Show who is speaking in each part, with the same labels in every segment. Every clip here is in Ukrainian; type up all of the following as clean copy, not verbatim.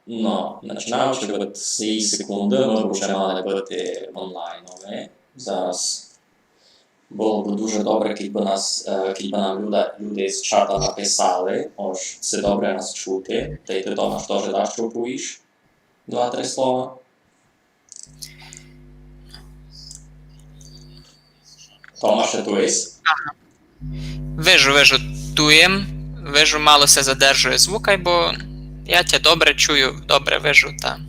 Speaker 1: No, починаючи від цієї секунди, ми вже мали бути онлайнові. Зараз було б дуже добре, якби нам люди з чата написали, ось, це добре нас чути. Та й ти, Томаш, теж даш, що повіш? 2-3 слова. Томаше, tu jest?
Speaker 2: Вижу, туєм. Вижу, мало се задержує звукай, бо я тя добре чую, добре вижу, та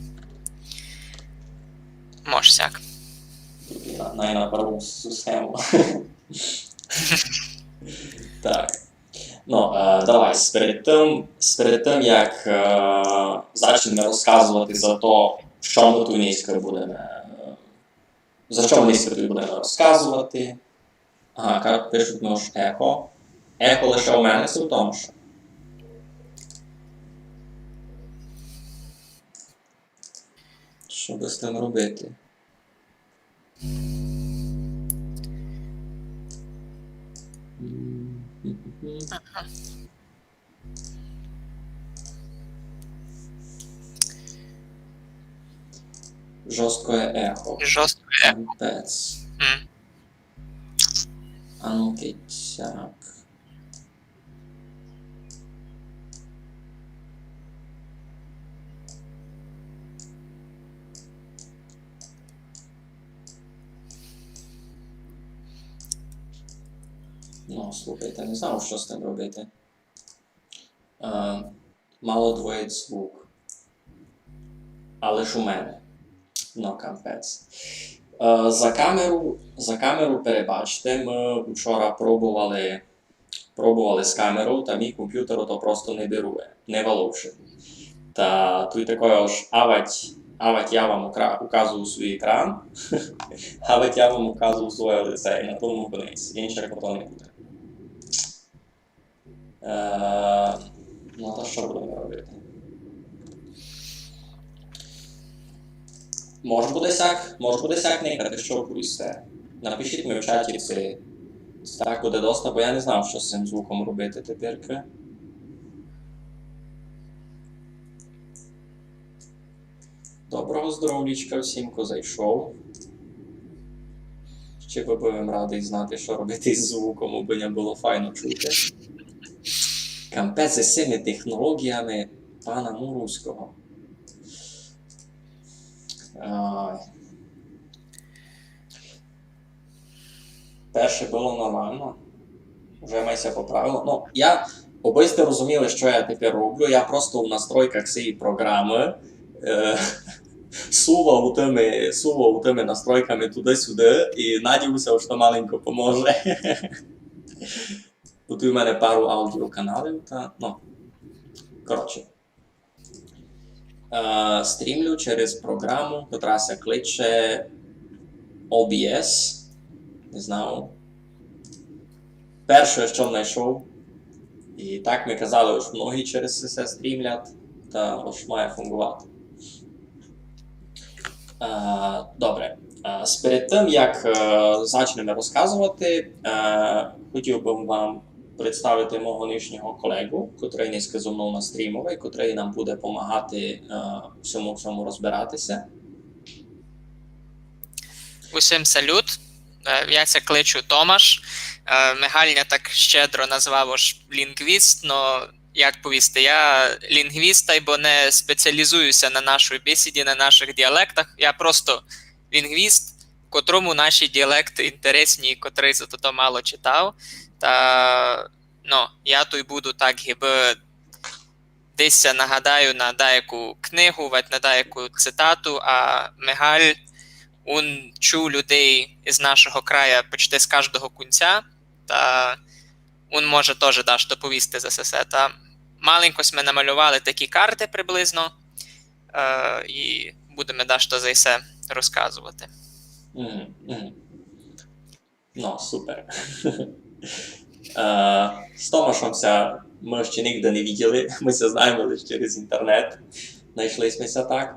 Speaker 2: може сяк.
Speaker 1: На перву схему. Так. Ну, давай, перед тим, як почнемо розказувати за то, що ми тут низько будемо, за що ми низько тут будемо розказувати. Ага, як пишуть, може, ехо. Ехо лише у мене, це у Томаша. Що би з тим робити? Жорстке ехо.
Speaker 2: Жорстко.
Speaker 1: Капець. А ну кицяк. Ну, слухайте, не знав, що з тим робити. Мало двоїть звук. Але ж у мене. Ну, капець. За камеру перебачте, ми вчора пробували з камерою, та мій комп'ютер то просто не берує, не валовши. Та тут такое ж, авать я вам указую свій екран, авать я вам указую своє лице, і на тому кінець, іншого то не буде. Ну, то що будемо робити? Може буде сяк никати, що повісте. Напишіть мені в чаті, це так буде доста, бо я не знав, що з цим звуком робити тепер. Доброго здоров'ячка всім, хто зайшов. Ще би був радий знати, що робити з звуком, аби не було файно чути. Кампець з цими технологіями пана Муруського. Перше було нормально. Вже майся поправило. Ну, аби сте розуміли, що я тепер роблю, я просто в настройках цієї програми сував тими настройками туди-сюди і надіюся, що маленько поможе. Тут у мене пару аудіоканалів, та, коротше. Стрімлю через програму, яка се кличе OBS. Не знаю. Перше, що знайшов. І так ми казали, що многі через це стрімлять, та ось має фунгувати. Добре. Перед тим, як почнемо розказувати, хотів би вам представити мого нинішнього колегу, котрий низько зі мною настрімовий, котрий нам буде допомагати всьому цьому розбиратися.
Speaker 2: Усім салют. Я ся кличу Томаш. Мигальня так щедро назвав аж лінгвіст, но як повісти, я лінгвіст, бо не спеціалізуюся на нашій бесіді, на наших діалектах. Я просто лінгвіст, котрому наші діалекти інтересні, котрий за то мало читав. Та, я тут буду так, гіби десь нагадаю на деяку книгу, на деяку цитату, а Мигаль, він чув людей з нашого краю почти з кожного кінця, та він може теж даш доповісти за це. Та маленько ми намалювали такі карти приблизно, і будемо даш то за це розказувати.
Speaker 1: Ну, супер. З Томашем ми ще ніде не бачили, ми се знаємо лише через інтернет. Знайшлися так.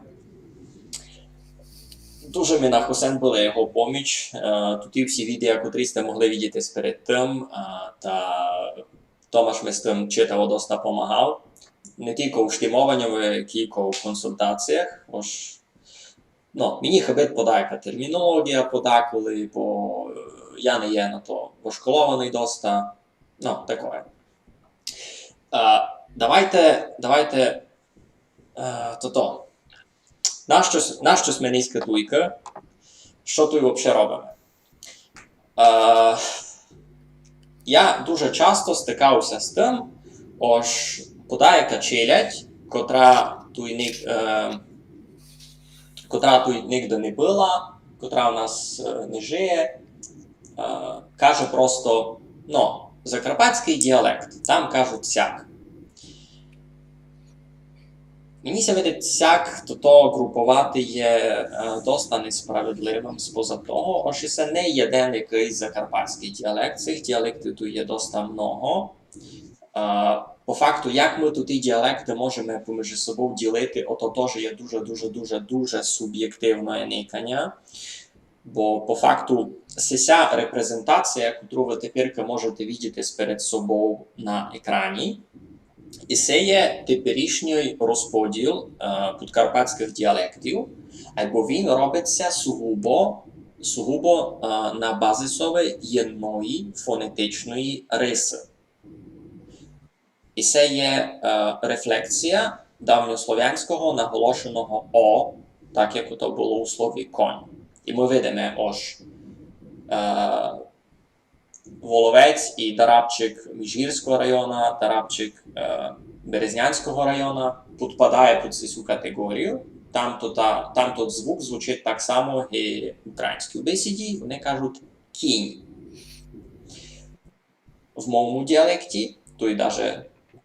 Speaker 1: Дуже ми на Хосен була його поміч. Тут і всі відео, котрі сте могли бачити перед тим, та Томаш ми з тим читав, доста допомагав. не тільки у штимованню, кілько у консультаціях. Мені хибить подайка термінологія подеколи, бо я не є на то пошколований доста. Таке. Давайте на щось ми низька туйка. Що тут взагалі робимо? Я дуже часто стикався з тим, подаяка челядь, котра тут нігде не була, котра у нас не жиє, каже просто, закарпатський діалект, там кажуть сяк. Мені ся видить сяк, то групувати є доста несправедливим споза того, і це не єдин якийсь закарпатський діалект, цих діалектів тут є доста много. По факту, як ми тут і діалекти можемо поміж собою ділити, ото теж є дуже суб'єктивне никання. Бо по факту ця репрезентація, яку ви тепер можете бачити перед собою на екрані, і це є теперішній розподіл підкарпатських діалектів, або він робиться сугубо на базисові єдної фонетичної риси. І це є рефлексія давньослов'янського наголошеного «о», так як то було у слові «конь». І ми видимо, Воловець і Дарабчик Міжгірського району, Дарабчик Березнянського району підпадає під цю категорію. Там тут звук звучить так само, як і українській бесіді, вони кажуть «кінь». В моєму діалекті, то й навіть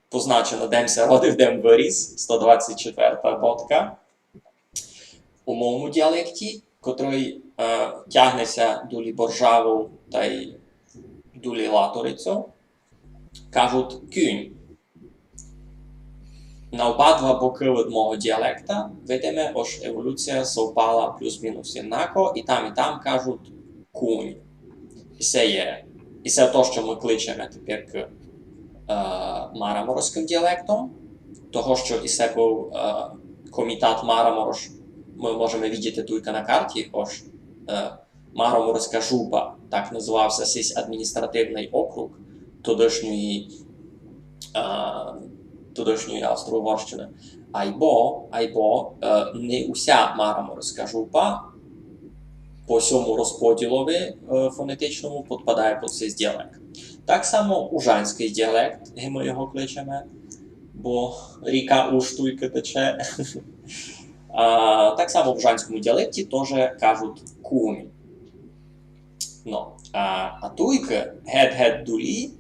Speaker 1: позначено «дем се родив, дем виріс», 124-та бодка. У моєму діалекті, котрий тягнеться до боржаву та й до латорицю, кажуть «кюнь». На обидва боки від мого діалекта видимо, що еволюція совпала плюс-мінус однаково, і там кажуть «кунь». І це те, що ми кличемо тепер мараморським діалектом, того, що і це був комітет Мараморош, ми можемо бачити тільки на карті, Мараморська жупа, так називався цей адміністративний округ тодішньої Австро-Угорщини. Айбо не уся Мараморська жупа по цьому розподілові фонетичному підпадає під цей діалект. Так само ужанський діалект, ми його кличемо, бо ріка Уштуйка тече. Так само в ужанському діалекті теж кажуть кунь. А туйка гет-гет-дулі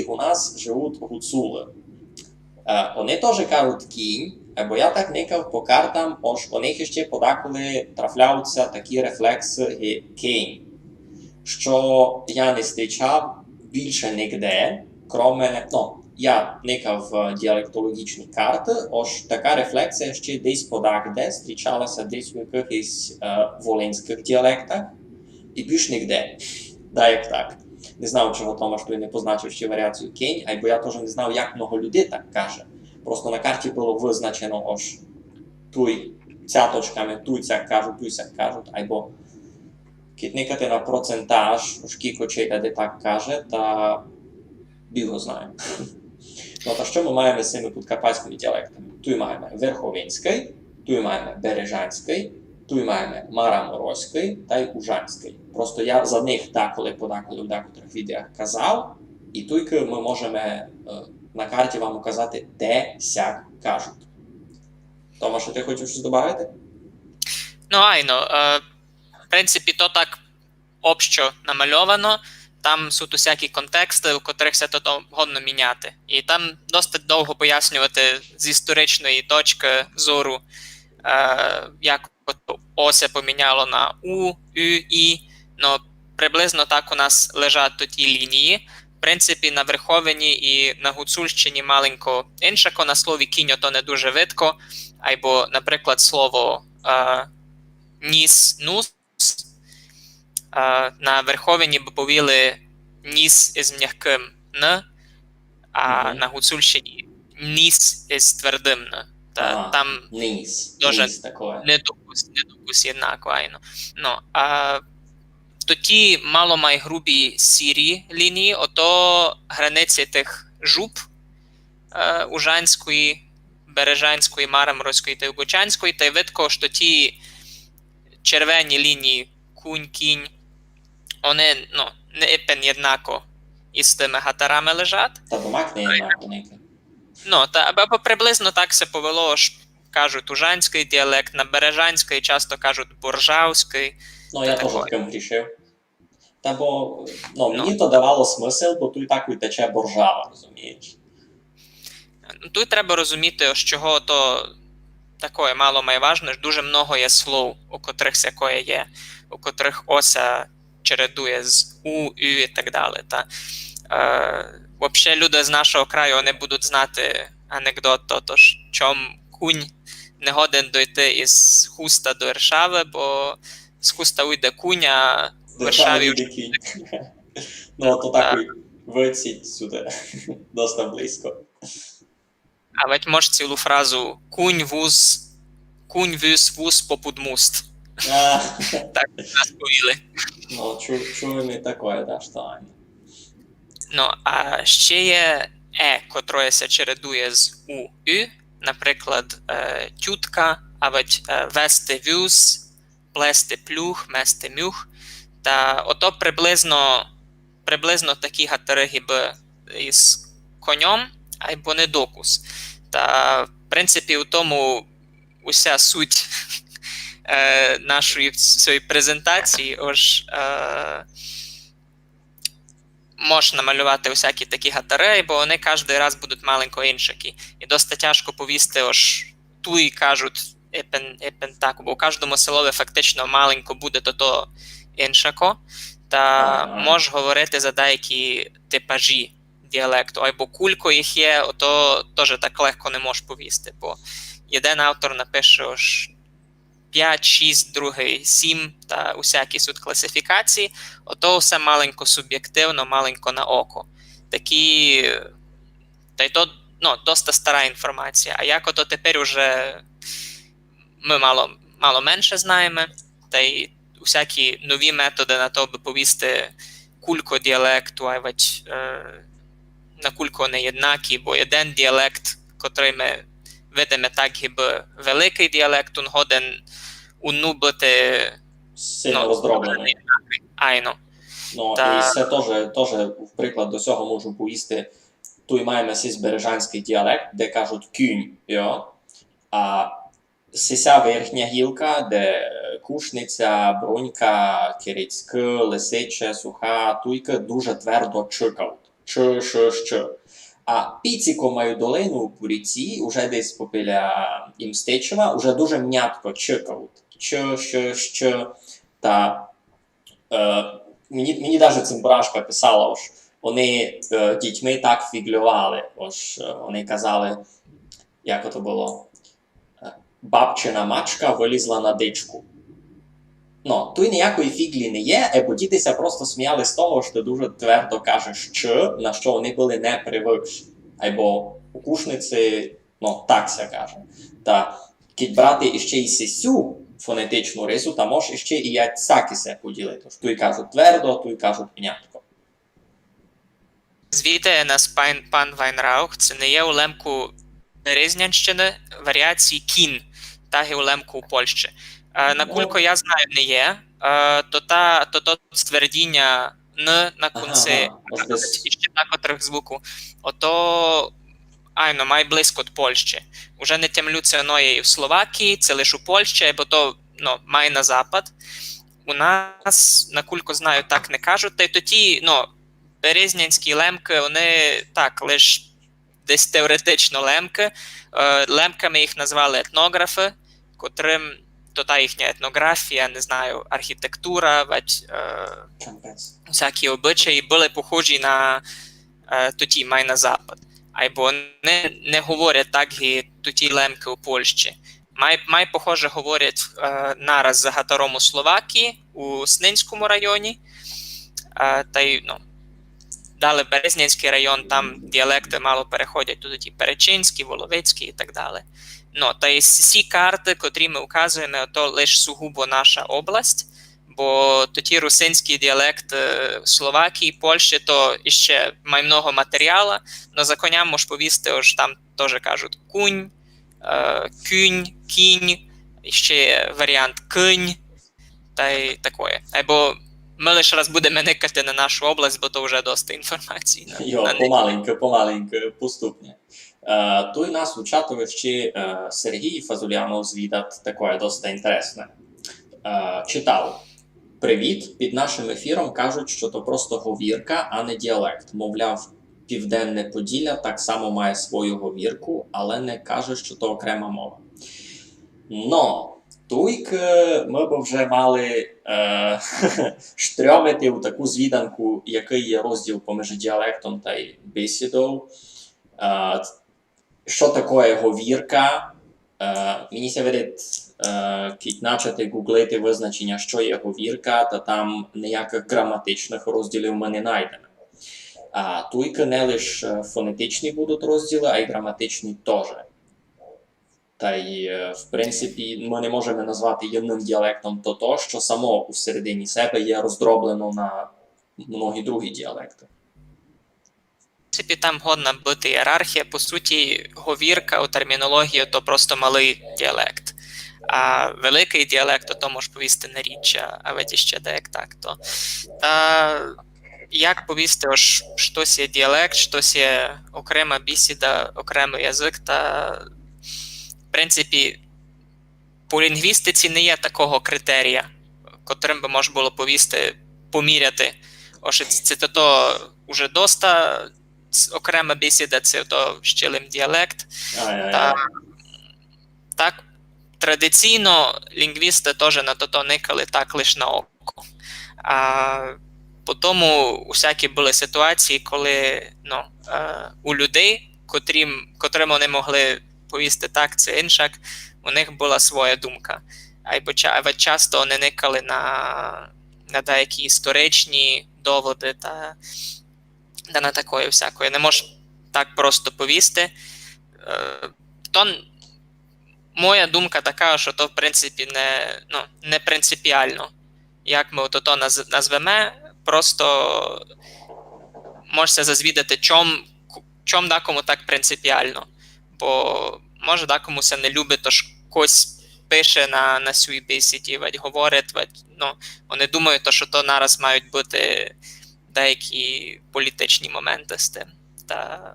Speaker 1: у нас живуть гуцули. Вони теж кажуть кінь, бо я так никав по картам, у них ще подеколи трафляються такі рефлекси кінь, що я не зустрічав більше ніде, кроме, я никав діалектологічні карти, така рефлексія ще десь подекуди зустрічалася десь у якихось волинських діалектах, і більш ніде. Як так. Не знав, чого Томаш той не позначив ще варіацію кінь, бо я теж не знав, як много людей так каже. Просто на карті було визначено, туй цяточками, туй цяк кажуть, або китникати на процентаж, кілько чекати так каже, та біло знаємо. Та що ми маємо з цими підкарпатськими діалектами? Тут маємо верховинський, тут маємо бережанський, тут маємо мараморський та й ужанський. Просто я за них подеколи в декотрих відеях казав, і тільки ми можемо на карті вам указати, де сяк кажуть. Тома, що ти хочеш щось додати?
Speaker 2: В принципі, то так общо намальовано. Там суть усякі контексти, у котрих все то годно міняти. І там досить довго пояснювати з історичної точки зору, як ося поміняло на У, Ю, І. Приблизно так у нас лежать тут і лінії. В принципі, на Верховині і на Гуцульщині маленько іншако, на слові кіньо то не дуже видко, або, наприклад, слово ніс, нус. На Верховині б повіли ніс із м'яким «н», а на Гуцульщині ніс із твердим «н». Там
Speaker 1: низ
Speaker 2: дуже
Speaker 1: такое.
Speaker 2: недокус єднако, айно. А то ті мало май грубі сірі лінії, ото границі тих жуб Ужанської, Бережанської, Мараморської та Югочанської, та й видко, що ті червені лінії кунь, кінь, вони не іпен єднако із тими гатарами лежать.
Speaker 1: Та домак не єднако ніки.
Speaker 2: Або приблизно так се повело, що кажуть ужанський діалект, на бережанський часто кажуть боржавський.
Speaker 1: Я теж таким грішив. Та бо, мені то давало смисл, бо тут так і тече боржава, розумієш?
Speaker 2: Тут треба розуміти, з чого то такое мало має важне, дуже много є слов, у котрих всякое є, у котрих ося чередує з у, ю і так далі. Взагалі, люди з нашого краю, вони будуть знати анекдот, тож чом кунь не годен дойти із хуста до Варшави, бо з хуста уйде кунь, а в Варшаві
Speaker 1: уйде кінь. То так і виціть сюди, досить близько.
Speaker 2: А ведь можеш цілу фразу кунь віз вуз попуд муст. Так нас повіли.
Speaker 1: Чуємо і таке, так, що.
Speaker 2: А ще є котре се чередує з у, ю, наприклад, тютка, а ведь вести вюз, плести плюх, мести мюх. Та ото приблизно такі гатари гіби із конем, або недокус. Та, в принципі, у тому уся суть нашої цієї презентації, можна намалювати усякі такі гатари, бо вони кожен раз будуть маленько іншакі. І досить тяжко повісти, ту і кажуть, епен так, бо у кожному селові фактично маленько буде то іншако. Та можеш говорити за деякі типажі діалекту, або кулько їх є, ото теж так легко не можеш повісти, бо один автор напише 5, 6, другий 7, та усякі суд класифікації, ото все маленько суб'єктивно, маленько на око. Такі, та й то, досить стара інформація, а як ото тепер уже ми мало менше знаємо, та й усякі нові методи на то, аби повісти кулько діалекту, а ведь на кулько не єднакі, бо один діалект, котрий ми видимо так, гіби великий діалект, він годен бути
Speaker 1: сильно роздроблений.
Speaker 2: Айно.
Speaker 1: І це теж, в приклад до цього можу повісти, тут маємо бережанський діалект, де кажуть кюнь, а сися верхня гілка, де кушниця, брунька, кирицька, лисиче, суха, туйка дуже твердо чикають. Ч. А піціко маю долину в Пуріці, уже десь попіля Імстечева, уже дуже м'ятко чикають. Ч. Та мені навіть цимбрашка писала, вони дітьми так фіглювали. Вони казали, як ото було, бабчина мачка вилізла на дичку. Тут ніякої фіглі не є, бо дітися просто сміяли з того, що ти дуже твердо кажеш «ч», на що вони були не привикші. Або у кушниці, так се каже. Та кіть брати іще і сисю фонетичну рису, та можеш іще і яцяки се поділити. Тут кажуть твердо, тут кажуть м'ятко.
Speaker 2: Звідти нас пан Вайнраух, це не є у лемку Березнянщини варіації кін, так і у лемку у Польщі. Накулько я знаю, не є, то ствердіння «н» на кінці, і ще на котрих звуку, ото має близько до Польщі. Уже не тямлються воно є і в Словакії, це лише у Польщі, бо то має на запад. У нас, накулько знаю, так не кажуть, та й тоді, березнянські лемки, вони так, лише десь теоретично лемки. Лемками їх назвали етнографи, котрим то та їхня етнографія, не знаю, архітектура, всякі обичаї були похожі на тоді май на запад. Або вони не говорять так і тоді лемки у Польщі. Май похоже говорять нараз за гатаром у Словакії, у Снинському районі, та й далі Березнянський район, там діалекти мало переходять туди ті Перечинські, Воловецькі і так далі. Ну, та й всі карти, котрі ми вказуємо, то лише сугубо наша область, бо ті русинський діалект Словакії, Польщі, то ще має много матеріалу, но за коня можеш повісти, ось там теж кажуть кунь, кюнь, кінь, ще є варіант кинь, та й таке. Або ми лише раз будемо никати на нашу область, бо то вже досить інформації.
Speaker 1: Jo, pomalinko, postupně. Tu i nás učatovišči Сергій Фазулянов звідат таке досить інтересне. Читав. Привіт, під нашим ефіром кажуть, що то просто говірка, а не діалект. Мовляв, Південне Поділля так само має свою говірку, але не каже, що то окрема мова. Но, туйк ми б вже мали штрьомити у таку звіданку, який є розділ поміж діалектом та й бесідою. Що таке говірка? Мені ся видить, кіть начати гуглити визначення, що є говірка, та там ніяких граматичних розділів ми не знайдемо. Туйки не лише фонетичні будуть розділи, а й граматичні теж. Та й, в принципі, ми не можемо назвати єдним діалектом то, що само всередині себе є роздроблено на многі другі діалекти.
Speaker 2: В принципі, там годна бути ієрархія. По суті, говірка у термінології – то просто малий діалект. А великий діалект – то може повісти наріччя, а ведь ще деяк так. То. Як повісти, ось, щось є діалект, щось є окрема бесіда, окремий язик, та в принципі, по лінгвістиці не є такого критерія, котрим би можна було повісти, поміряти. Ось це то вже доста окрема бесіда, це то щелим діалект. Так, традиційно лінгвісти теж на то никали так лише на око. По тому усякі були ситуації, коли у людей, котрим вони могли повісти так, це іншак, у них була своя думка. А часто вони никали на деякі історичні доводи та на такої всякої. Не можеш так просто повісти. То моя думка така, що то в принципі не принципіально. Як ми то назвемо, просто можеться зазвідати, чом декому так принципіально. Бо може декому се не любить, тож когось пише на своїй бесіді, говорить, вони думають, що то нараз мають бути деякі політичні моменти з тим. Та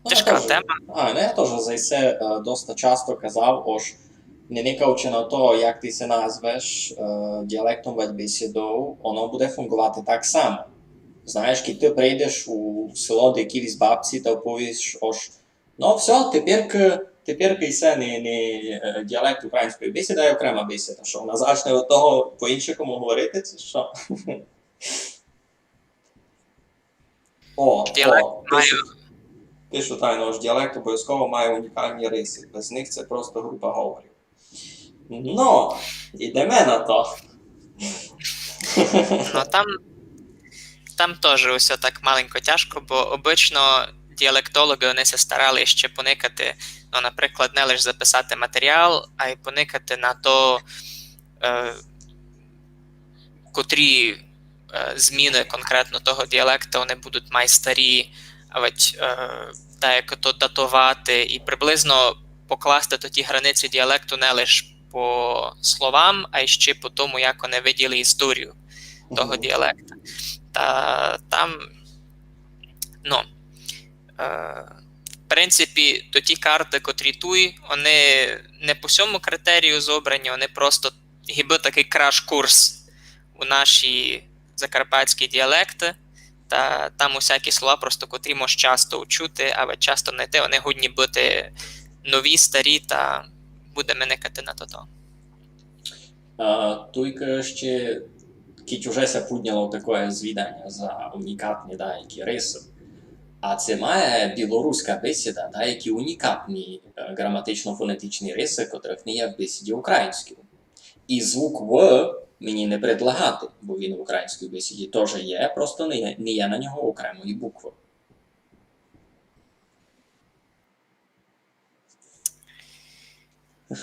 Speaker 2: тяжка тема.
Speaker 1: Я теж за це досить часто казав, ось не никавчи на то, як ти се назвеш діалектом ведь бесідою, воно буде фунгувати так само. Знаєш, коли ти прийдеш у село до якісь бабці та оповіш, ось, все, тепер це не діалект української бесіди, а окрема бесіда. Що вона зачне від того по-іншому говорити, це що? Пишу тайно, діалект обов'язково має унікальні риси. Без них це просто група говорів. Йдемо на то.
Speaker 2: Там теж усе так маленько тяжко, бо обично діалектологи вони се старали ще поникати, наприклад, не лише записати матеріал, а й поникати на то, котрі зміни конкретно того діалекту вони будуть майстарі, а ведь деяко то датувати і приблизно покласти ті границі діалекту не лише по словам, а й ще по тому, як вони виділи історію того діалекту. Та там, в принципі, то ті карти, котрі туй, вони не по всьому критерію зобрані, вони просто гіби такий краш-курс у наші закарпатські діалекти, та там усякі слова просто, котрі можеш часто учути, а часто знайти, вони годні бути нові, старі, та будемо никати на то.
Speaker 1: Туйка ще, кіть уже се підняло таке звідання за унікатні деякі риси. А це має білоруська бесіда деякі унікатні граматично-фонетичні риси, котрих не є в бесіді українській. І звук «в» мені не предлагати, бо він в українській бесіді теж є, просто не є на нього окремої букви.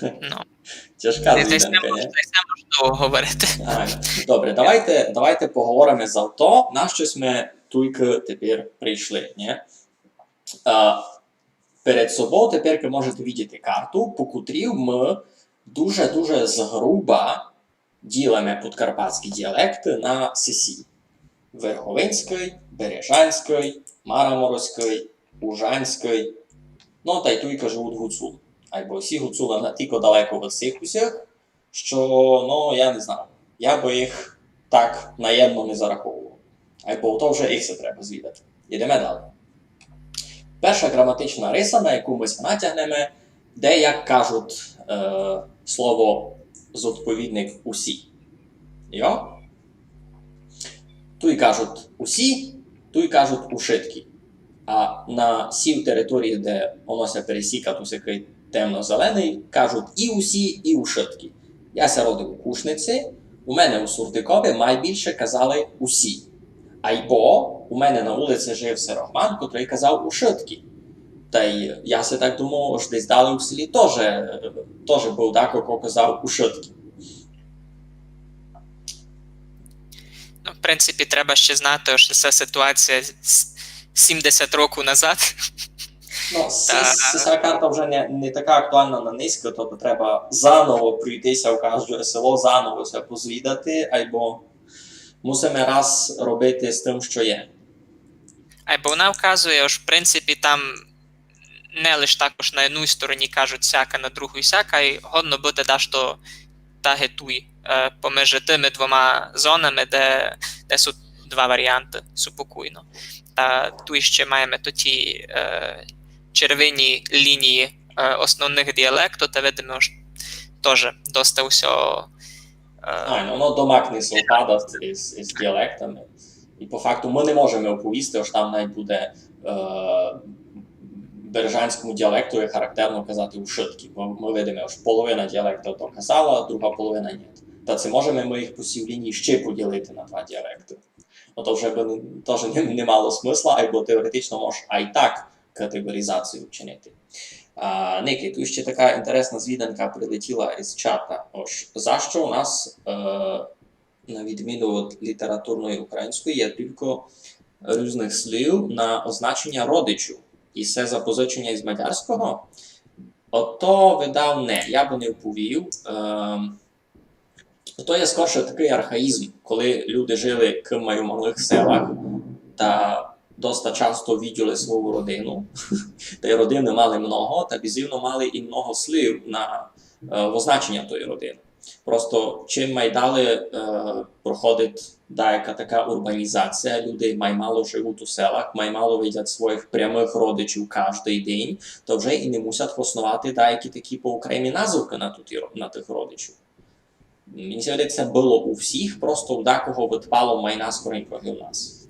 Speaker 2: Ну,
Speaker 1: Тяжка
Speaker 2: десь не
Speaker 1: звіданка, ні?
Speaker 2: можна довго говорити.
Speaker 1: Добре, давайте поговоримо за то, на щось ми тільки тепер прийшли. Ні? Перед собою тепер ви можете бачити карту, по котрій ми дуже-дуже згруба ділимо подкарпатські діалекти на сесі. Верховинський, Бережанський, Мараморський, Ужанський, ну та й тільки живуть гуцули. Або всі гуцули настільки далеко від цих усіх, що, ну, я не знаю, я би їх так наємно не зараховував. Або то вже їх це треба звідати. Йдемо далі. Перша граматична риса, на яку ми натягнемо, де, як кажуть, слово зодповідник «усі». Йо? Тут кажуть «усі», тут кажуть «ушитки». А на сій території, де воно се пересіка, тут який темно-зелений, кажуть і усі, і ушитки. Я ся родив у Кушниці, у мене у Сурдикові найбільше казали усі. Айбо у мене на вулиці жив Сирогман, котрий казав ушитки. Та й я си так думав, що десь далі у селі теж був декого, казав ушитки.
Speaker 2: Ну, в принципі, треба ще знати, що це ситуація 70 років назад.
Speaker 1: Ну, ця карта вже не така актуальна на низько, тобто треба заново прийтися в кожне село, заново все позвідати, або мусимо раз робити з тим, що є.
Speaker 2: Або вона вказує, що в принципі там не лише також на одній стороні кажуть сяка, на другій сяка, і годно буде дашто таги туй поміж тими двома зонами, де са два варіанти супокійно. Та тут ще маємо ті червоні лінії основних діалектів, та видимо, що теж доста усього...
Speaker 1: Воно домакне совпадає з діалектами. І по факту ми не можемо оповісти, що там навіть буде бережанському діалекту характерно казати ушитки. Бо ми видимо, що половина діалекту то казала, друга половина ні. Та це можемо ми їх по сій лінії ще поділити на два діалекти. Ну, то вже би теж не мало смисла, або теоретично можеш а й так категоризацію вчинити. Ники, тут ще така інтересна звіданка прилетіла із чата. За що у нас, на відміну від літературної української, є тільки різних слів на означення родичів. І це запозичення із мадярського. Ото видав не. Я би не вповів. То є скорше такий архаїзм, коли люди жили кимай у малих селах та доста часто виділи свою родину. Та й родини мали много, та бізивно мали і много слів на означення тої родини. Просто чим май далі проходить деяка така урбанізація, люди май мало живуть у селах, май мало видять своїх прямих родичів кожний день, то вже і не мусять основати деякі такі поокремі назвки на тих родичів. Мені здається, це було у всіх, просто у декого витпало майна скоренько і у нас.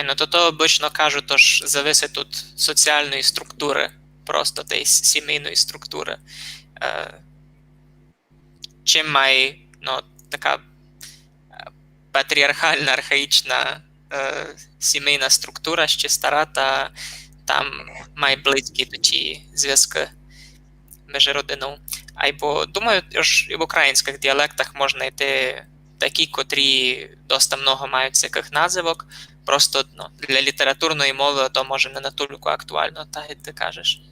Speaker 2: Ну то обично кажуть, тож зависить від соціальної структури, просто тієї сімейної структури. Чим має така патріархальна, архаїчна сімейна структура ще стара, та там має близькі ті зв'язки між родиною. Або, думаю, і в українських діалектах можна йти такі, котрі доста много мають всяких називок, просто для літературної мови то може не натільки актуально, так як ти кажеш.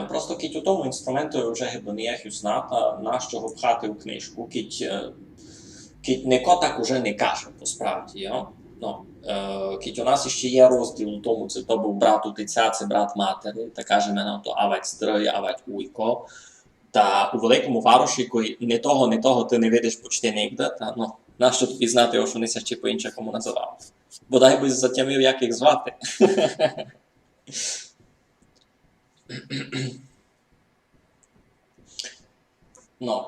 Speaker 1: Просто кіть у тому інструменту вже не є знати, на що го пхати у книжку. Кіть ніко так уже не каже, по-справді. Кіть у нас ще є розділ у тому, це то був брат утиця, це брат матері, та каже мене то авать стрий, авать уйко. Та у великому варуші, коли не того ти не видиш почти нігде, та нащо тобі знати, що вони ще по-іншому називали. Бодай би затямив, як їх звати.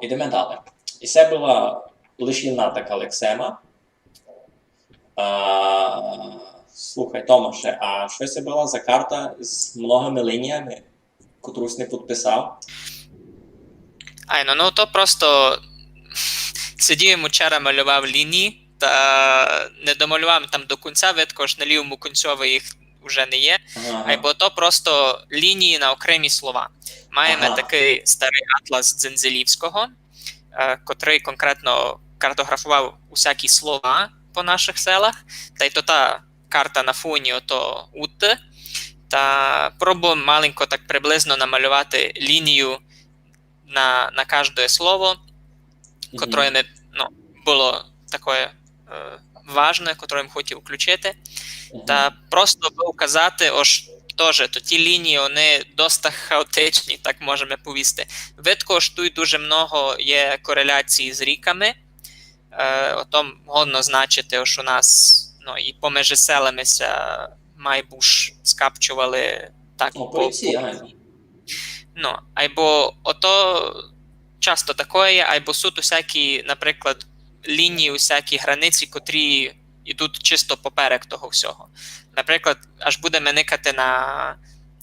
Speaker 1: Ідемо далі. І це була лише одна така лексема. Слухай, Томаше, а що це була за карта з многими лініями, котрусь не підписав?
Speaker 2: То просто сидів йому вчора малював лінії, та не домалював там до кінця, видко ж на лівому кінцьові їх вже не є, або то просто лінії на окремі слова. Маємо такий старий атлас Дзензелівського, котрий конкретно картографував усякі слова по наших селах, та й то та карта на фоні ото ут, та пробував маленько так приблизно намалювати лінію на кожне слово, котре не було таке важне, котре я хотів включити. Та просто указати, теж, то ті лінії, вони досить хаотичні, так можемо повісти. Видко, що тут дуже много є кореляції з ріками. Ото годно значити, що у нас і поміж селами майбуж скапчували так. Або ото часто таке є, або суд усякі, наприклад, лінії, усякі границі, котрі йдуть чисто поперек того всього. Наприклад, аж будемо никати на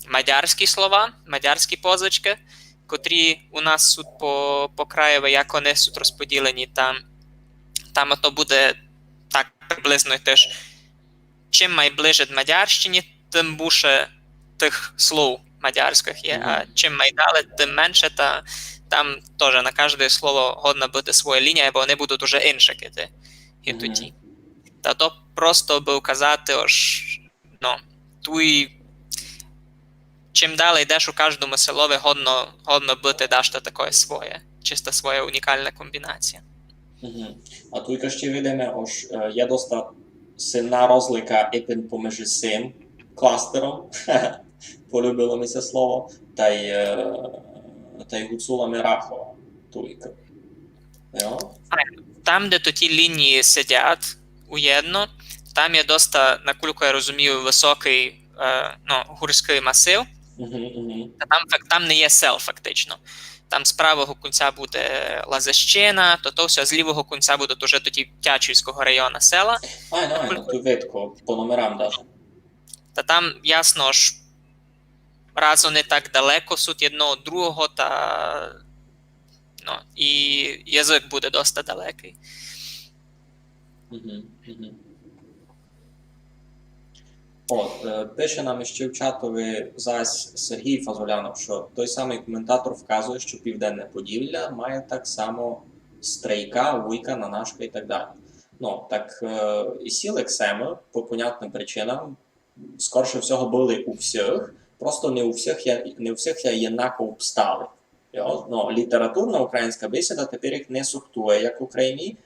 Speaker 2: мадярські слова, мадярські позначки, котрі у нас суд по краєві, як вони суд розподілені, там ото буде так приблизно теж. Чим найближче до Мадярщині, тим більше тих слов мадярських є, а чим майдали, тим менше, та там теж на кожне слово годна буде своя лінія, бо вони будуть уже інші тоді. Та то просто би вказати, чим далі йдеш у кожному селові, годно бути дашта таке своє, чисто своя унікальна комбінація.
Speaker 1: А тут ще видимо, є доста сильна розлика епін поміж цим кластером, полюбило ми це слово, та й гуцулами Рахова.
Speaker 2: Там, де то ті лінії сидять уєдно, там є доста, наскільки я розумію, високий гірський масив, там не є сел фактично. Там з правого кінця буде Лазищина, то все, з лівого кінця будуть уже тоді Тячівського району села.
Speaker 1: Тут видко, по номерам даже.
Speaker 2: Та там, ясно ж, разом не так далеко суд одного другого, і язик буде досить далекий.
Speaker 1: Пише нам ще в чатові зась Сергій Фазолянов, що той самий коментатор вказує, що Південне Поділля має так само Стрийка, Вуйка, Нанашка і так далі. Так і ці лексеми, по понятним причинам, скорше всього були у всіх, просто не у всіх є єднаково встали. Літературна українська бесіда тепер їх не сухтує, як в Україні.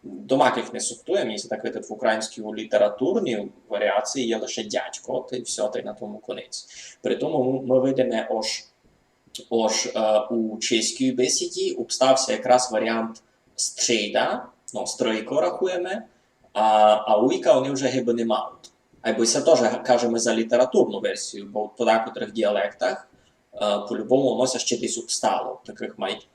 Speaker 1: Домаких не сухтує, мені так видати, в українській літературній варіації є лише дядько, та й все, та й на тому конець. При тому ми видимо, у чеській бесіді обстався якраз варіант стрійда, стройко рахуємо, а уйка вони вже гиби не мають. Або це теж кажемо за літературну версію, бо по декотрих діалектах по-любому носять ще десь обстало, таких май.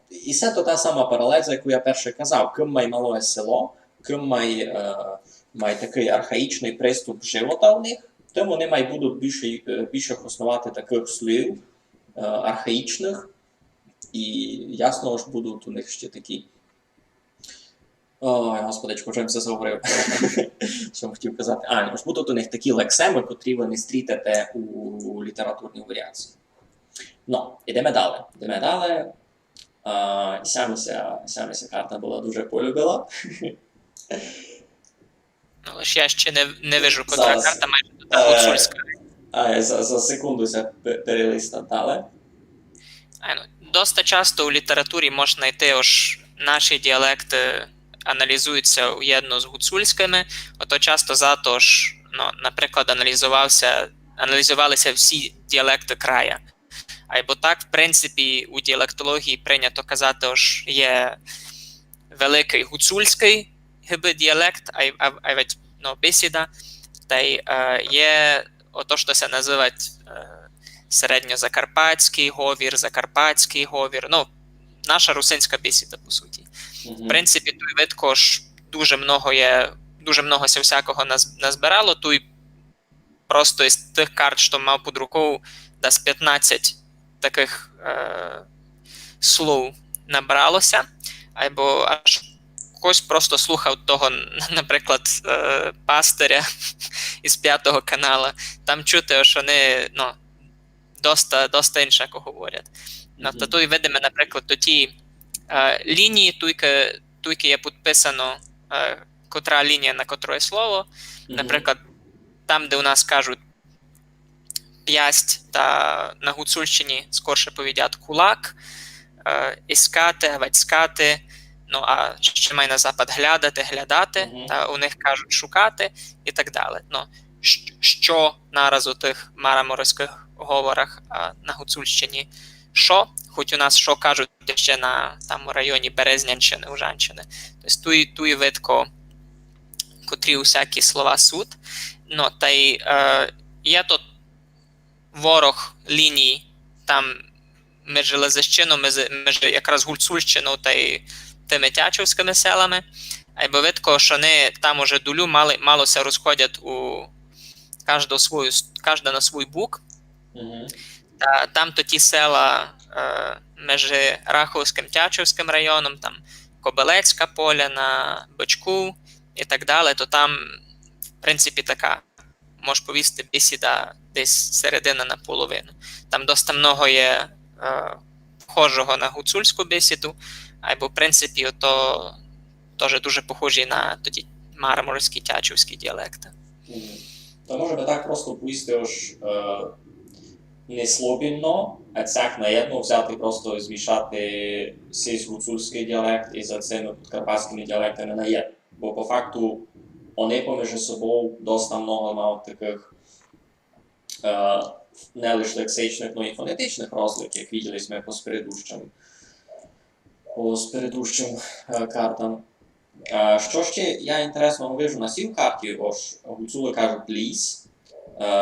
Speaker 1: І це то та сама паралель, за яку я перше казав. Ким має мале село, ким має такий архаїчний приступ живота в них, тим вони будуть більше основати таких слів архаїчних, і ясно ж будуть у них ще такі. Ой, господи, чим це заговорив? Що хотів казати? Будуть у них такі лексеми, котрі ви не стрітите у літературній варіації. Ідемо далі. Самися карта була дуже полюбила.
Speaker 2: Лише я ще не вижу, котра карта майже гуцульська.
Speaker 1: За секунду це перелиста далі.
Speaker 2: Доста часто у літературі можна знайти, наші діалекти аналізуються уєдно з гуцульськими, ото часто зато ж, наприклад, аналізувалися всі діалекти края. Або так, в принципі, у діалектології прийнято казати, що є великий гуцульський діалект, бесіда, та й є ото, що це називають середньозакарпатський говір, закарпатський говір, наша русинська бесіда, по суті. В принципі, той видко ж дуже много всякого назбирало, той просто із тих карт, що мав під рукою, десь 15 таких слов набралося. або аж хтось просто слухав того, наприклад, пастиря із 5-го каналу. Там чути, що вони, ну, доста іншако говорять. Ну, то тут видимо, наприклад, до ті лінії, туйки є підписано, котра лінія на котре слово. Наприклад, там, де у нас кажуть п'ясть, та на гуцульщині скорше повідять кулак, іскати, гавацькати, ну, а ще має на запад глядати, та у них кажуть шукати і так далі. Ну, що нараз у тих мараморських говорах, а на гуцульщині що, хоч у нас що кажуть ще на там у районі Березнянщини, Ужанщини. Тобто туй видко, котрі усякі слова суд. Ну, та й є тут ворог ліній там між Лезищином, між якраз Гуцульщиною та й тими тячівськими селами. Або видко, що вони там уже долю малося розходять у кожна на свій бук. Та там то ті села між Раховським, Тячівським районом, там Кобилецька Поляна, Бичку і так далі, то там, в принципі, така, можеш повісти, бесіда десь середина на половину. Там доста много є похожого на гуцульську бесіду, або, в принципі, то теж дуже похожі на тоді мараморські, тячівські діалекти.
Speaker 1: То може би так просто повісти не слобідно, а цяк наєдно взяти просто і змішати сись гуцульський діалект і за цими підкарпатськими діалектами наєдно. Бо по факту вони поміж собою доста много мають таких не лише лексичних, но і фонетичних розлик, як виділи ми по спередущим картам. Що ще я інтересно вижу на цій карті, гуцули кажуть ліс,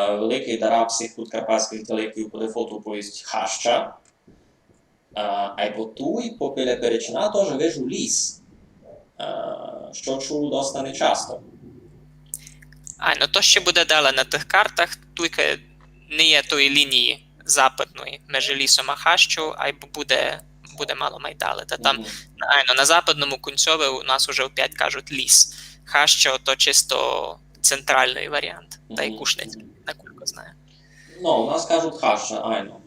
Speaker 1: великий дараб всіх підкарпатських діалектів по дефолту повість хаща, або туй попіля перечина теж вижу ліс, що чую доста нечасто.
Speaker 2: Ну то ще буде далі на тих картах, туйка не є тої лінії западної між лісом і хащою, або буде мало майдали. Та там на западному кінцьові у нас вже опять кажуть ліс. Хаща то чисто центральний варіант, та й Кушницький, накільки знаю.
Speaker 1: Ну, у нас кажуть хаща, айно.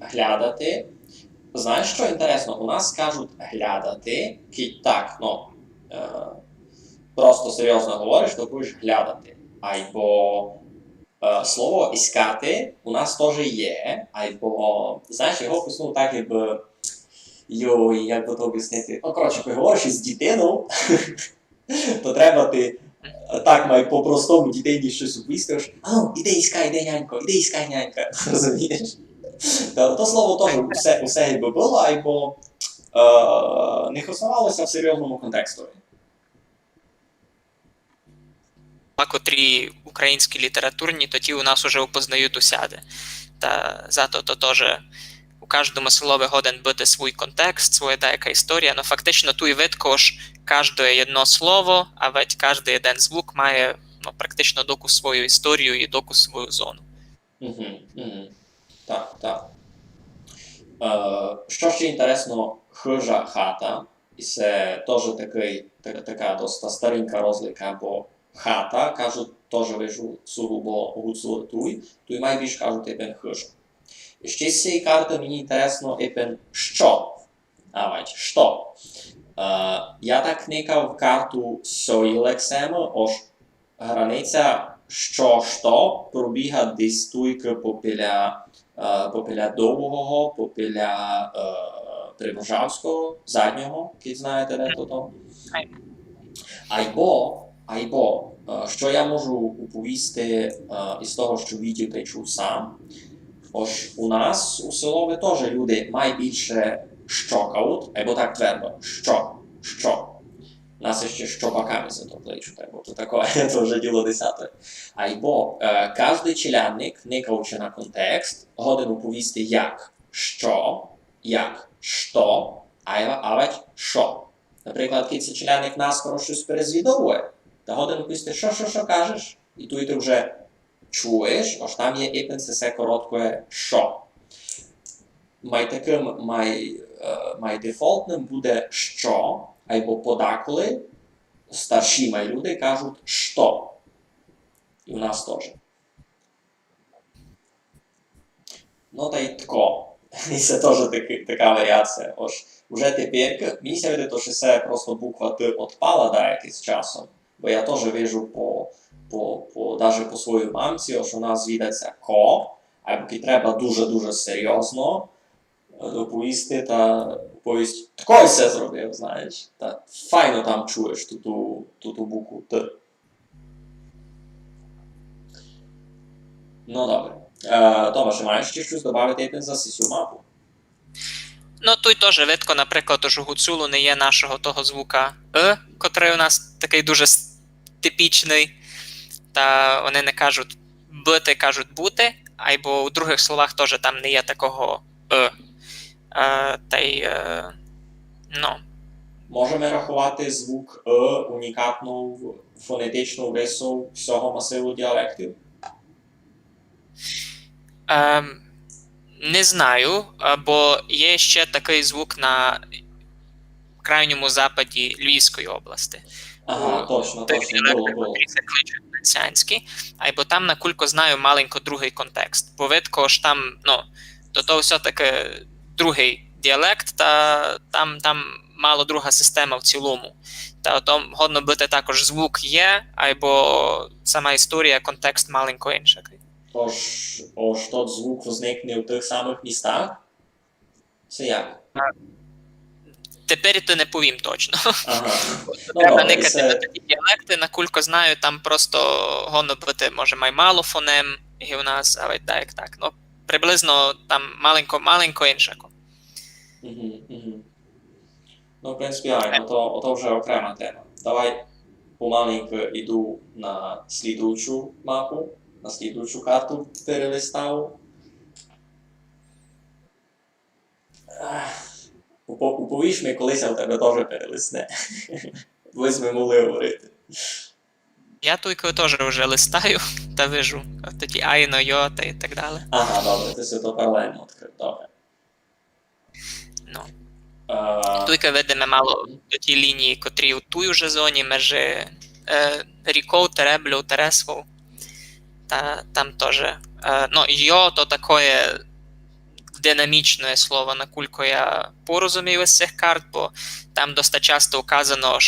Speaker 1: Глядати. Знаєш, що інтересно? У нас кажуть глядати, так, ну, просто серйозно говориш, то будеш глядати. Або слово іскати у нас теж є, або, знаєш, його писну так, якби, як би то об'яснити. Ну, коротше, коли говориш із дитиною, то треба ти так май по-простому дітей щось об'яснюєш. Іди іскай нянька, розумієш? То слово теж усе якби було, або не існувалося в серйозному контексті.
Speaker 2: Котрі українські літературні, то ті у нас уже опознають усяде. Та зато то теж у кожному слові годен бути свій контекст, своя деяка історія, но фактично ту і видко ж кожне одно слово, а ведь кожен один звук має практично доку свою історію і доку свою зону.
Speaker 1: Так. Що ще інтересно, хижа хата, і це теж така доста старенька розлика, бо хата, кажуть, теж вижу сугубо гуцули туй найбільш кажуть епен хижа. І ще з цієї карти мені інтересно епен що. Що. Я так кникав карту сьої лексеми, границя що пробіга десь туйки попіля Довгого, попіля Прибужавського, заднього, які знаєте, де то. Або, що я можу оповісти із того, що видів та чув сам. У нас у селові теж люди найбільше щокають, або так твердо, що. Нас ще щопаками за то кличуть, або то таке, це вже діло 10. Або кожен челядник, никаючи на контекст, годен оповісти як, що, а що. Наприклад, коли це челядник наскоро щось перезвідовує, та годин оповісти, що кажеш, і ти вже чуєш, аж там є іпен це коротке що. Май дефолтним буде що, або подеколи старші люди кажуть що. І у нас теж. Ну та й тако. І це теж така варіація. Ож, уже тепер, мені ся видить, що це просто буква Т відпала деякий з часом. Бо я теж вижу даже по своїй мамці, ось у нас відеться ко, а поки треба дуже-дуже серйозно доповісти, та повість, такой все зробив, знаєш. Та файно там чуєш ту букву Т. Ну, добре. Томаше, маєш ще щось додати за цю мапу?
Speaker 2: Ну, тут теж видко, наприклад, у гуцулу не є нашого того звука котрий у нас такий дуже типічний. Та вони не кажуть бити, кажуть бути, або у других словах теж там не є такого та й, ну.
Speaker 1: Можемо рахувати звук унікатну фонетичну рису всього масиву діалектів?
Speaker 2: Не знаю, бо є ще такий звук на крайньому западі Львівської області.
Speaker 1: Ага, точно, було.
Speaker 2: Це кличуть Нацянські, або там, накулько знаю, маленько другий контекст. Бо видко ж там, ну, до того все-таки другий діалект, та там мало друга система в цілому. Та ото годно бути також звук є, або сама історія, контекст маленько інший.
Speaker 1: Тож тот звук возникне в тих самих містах? Це як?
Speaker 2: Тепер ти не повім точно.
Speaker 1: Ага.
Speaker 2: Треба никати на такі діалекти, накулько знаю, там просто гонно бути, може, мало фонем, і у нас, але так. Ну, приблизно там маленько іншако.
Speaker 1: Ну, в принципі, ото вже окрема тема. Давай помаленько йду на слідуючу мапу, на слідуючу карту перелистав. Уповіш ми, колись я в тебе теж перелисне. Ви ми могли говорити.
Speaker 2: Я тільки теж вже листаю та вижу. Тоді айно, йо та і так далі.
Speaker 1: Ага, добре, ти все то паралельно відкрив, добре.
Speaker 2: Ну. Тільки видимо мало до ті лінії, котрі у тій уже зоні межі ріков, Тереблю, Тересвов. Та там теж. Ну, йо то таке динамічне слово, накулько я порозумів із цих карт, бо там досить часто вказано,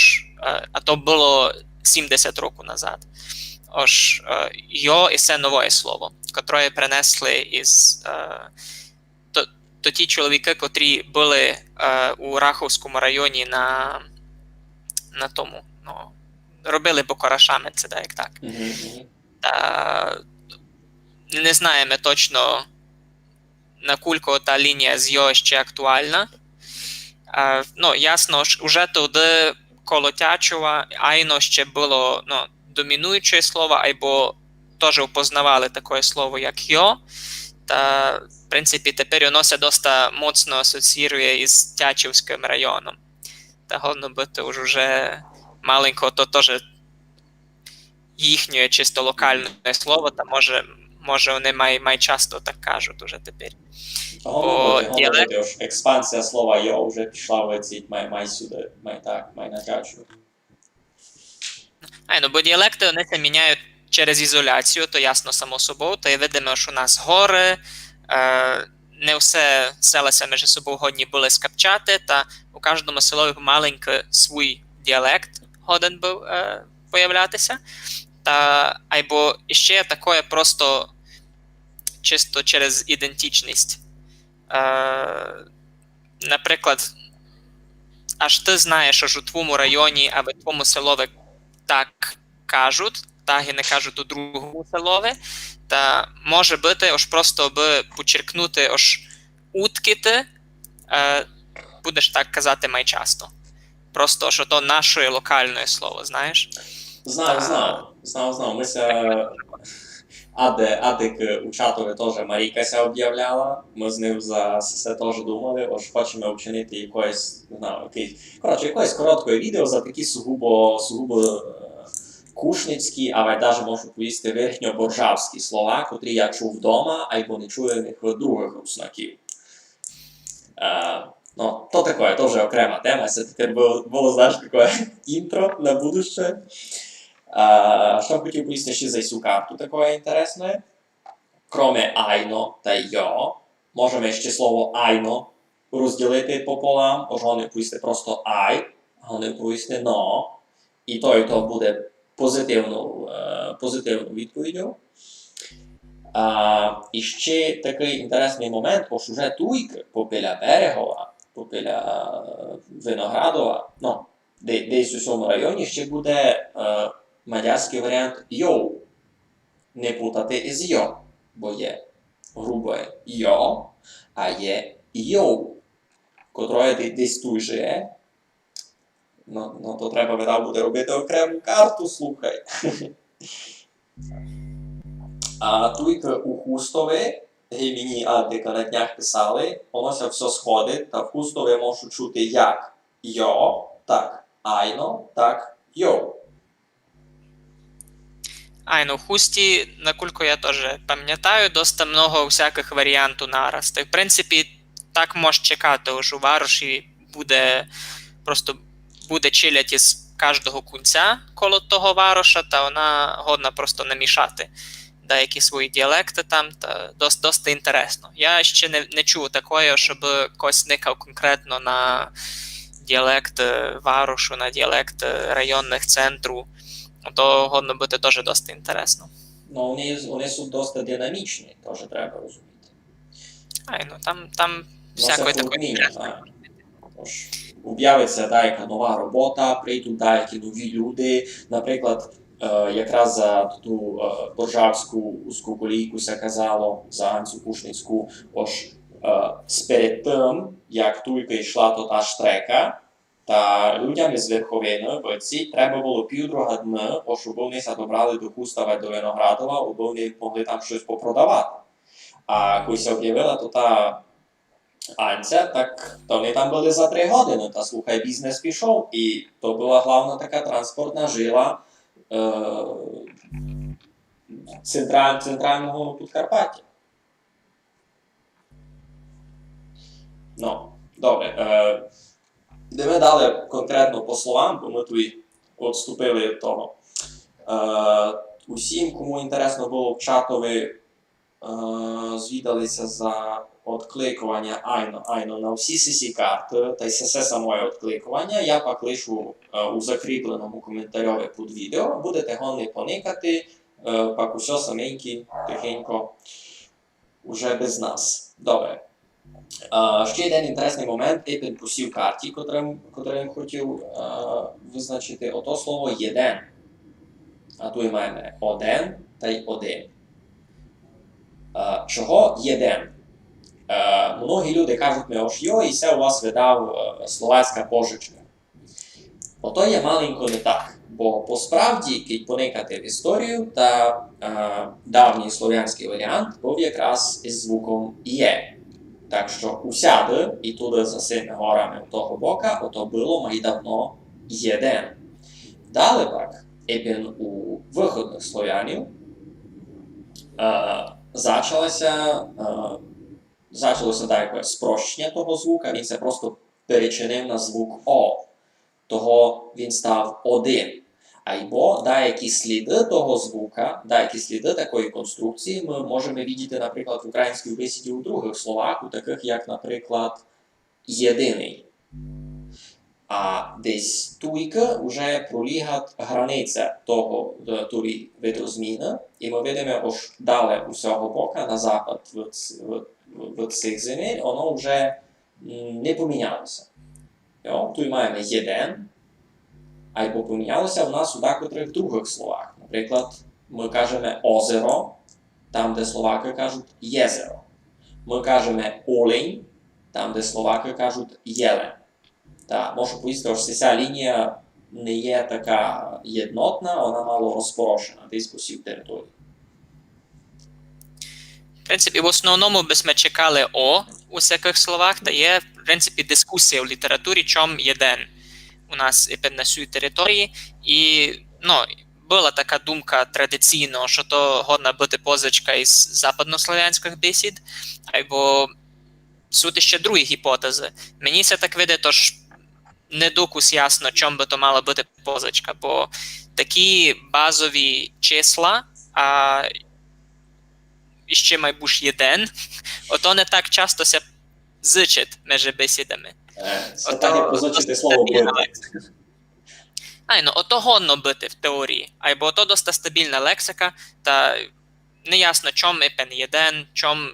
Speaker 2: а то було 70 років назад. Ож йо і це нове слово, котре принесли із то ті чоловіки, котрі були у Раховському районі на тому, ну, робили бокорашами, це так. Та не знаємо точно, накулько та лінія з йо ще актуальна. Ну, ясно, вже туди коло Тячова, айно ще було, ну, домінуюче слово, або теж впознавали таке слово, як йо. Та, в принципі, тепер воно се доста моцно асоціює із Тячівським районом. Та годно бути вже маленько, то теж їхнє чисто локальне слово, та може вони май часто так кажуть уже тепер.
Speaker 1: Експансія слова йо вже пішла в ці май сюди, май на Тячу.
Speaker 2: Ну, бо діалекти вони се міняють через ізоляцію, то ясно само собою, то є видимо, що у нас гори, не все селися між собою годні були скапчати, та у кожному селові маленький свій діалект годен був появлятися. Та, або ще таке просто чисто через ідентичність. Наприклад, аж ти знаєш, що у твоєму районі або в твоєму селові так кажуть, так і не кажуть у другому селові, та може бути, аж просто би почеркнути, аж уткіти, будеш так казати май часто. Просто, що то наше локальне слово, знаєш?
Speaker 1: Знав. Ми ся... Адик у чатові теж Марійка ся об'являла, ми з ним за це теж думали, ось хочемо вчинити якоїсь, не знаю, якоїсь коротке відео за такі сугубо кушницькі, але навіть можу повісти верхньоборжавські слова, котрі я чув вдома, або не чую них других руснаків. Ну, то таке, то вже окрема тема. Це тепер було, знаєш, таке інтро на будуще. Що хотів поїсти ще за цю карту таке інтересне? Кроме айно та йо, можемо ще слово айно розділити пополам, може вони поїсти просто ай, а вони поїсти но. І то буде позитивну відповіддю. І ще такий інтересний момент, ось уже туйки попіля Берегова, попіля Виноградова, ну, десь у цьому районі ще буде мадярський варіант йоу. Не плутати із йо, бо є грубе йо, а є йоу, котре десь тут же. Ну, то треба видав буде робити окрему карту, слухай. А туйки у Хустові, мені Антика на днях писали, воно ся все сходить, та в Хустові можу чути як йо, так айно, так йоу.
Speaker 2: Ну, в Хусті, наскільки я теж пам'ятаю, досить много всяких варіантів нараз. Та, в принципі, так можеш чекати, ось у Варуші буде чилять із кожного кінця коло того Вароша, та вона годна просто намішати деякі свої діалекти там, та досить інтересно. Я ще не чув такого, щоб когось никав конкретно на діалект Варошу, на діалект районних центрів. То годно бути теж досить інтересно.
Speaker 1: Ну, вони са досить динамічні, теж треба розуміти.
Speaker 2: Ну, там всякої такої інтересної.
Speaker 1: Тож, об'явиться деяка нова робота, прийдуть деякі нові люди. Наприклад, якраз за ту боржавську узку колійку ся казало, за Анцю Пушницьку, ось перед тим, як тільки йшла то та штрека, та людям із Верховини, бо треба було півдруга дня, щоб вони добрали до Хустова, до Виноградова, щоб вони могли там щось попродавати. А коли се об'явила то та Анця, так то вони там були за 3 години, та слухай, бізнес пішов, і то була головна така транспортна жила центрального Підкарпаття. Ну, добре. Йдемо далі конкретно по словам, бо ми тут відступили від того. Усім, кому інтересно було в чатові, звідалися за відкликування айно на всі сесі карти, та й все самое відкликування, я пак лишу у закріпленому коментарьові під відео, будете гонни поникати, пак усе саменькі, тихенько, уже без нас. Добре. Ще один інтересний момент є під посів карті, котрим хотів визначити. Ото слово «єден». А тут маємо «один» та й «один». Чого «єден»? Многі люди кажуть ми ось йо, і це у вас видав словацька пожичка. Ото є маленько не так. Бо по-справді, коли поникати в історію, та давній слов'янський варіант був якраз із звуком «є». Так що усяди, і туди за сими горами того бока, ото було майдавно єден. Далі пак, епін у виходних слов'янів, зачалося таке спрощення того звука, він це просто перечинив на звук О. Того він став один. Або деякі сліди того звука, деякі сліди такої конструкції ми можемо бачити, наприклад, в українській бесіді у других словах, у таких як, наприклад, єдиний. А десь туйка вже пролігає границя того виду зміни, і ми видимо, ось далі усього бока, на запад в цих земель, воно вже не помінялося. Тут маємо єдин, або помінялося в нас у декотрих других словах. Наприклад, ми кажемо озеро, там, де словаки кажуть єзеро. Ми кажемо олень, там, де словаки кажуть єлен. Та, можу поїсти, що ця лінія не є така єднотна, вона мало розпорошена десь по всій території.
Speaker 2: В принципі, в основному би ми чекали «о» у всяких словах, та є, в принципі, дискусія в літературі, чом єден у нас на цій території. І, була така думка традиційно, що то годна бути позичка із западнослов'янських бесід, або сути ще другі гіпотези. Мені це так видає, тож не докус ясно, чому би то мала бути позичка, бо такі базові числа, а ще майбуш єден, ото не так часто се зичить між бесідами.
Speaker 1: Це так, як позичити слово бити.
Speaker 2: Ото гонно бити в теорії, або ото доста стабільна лексика, та неясно, чом іпен єден, чом,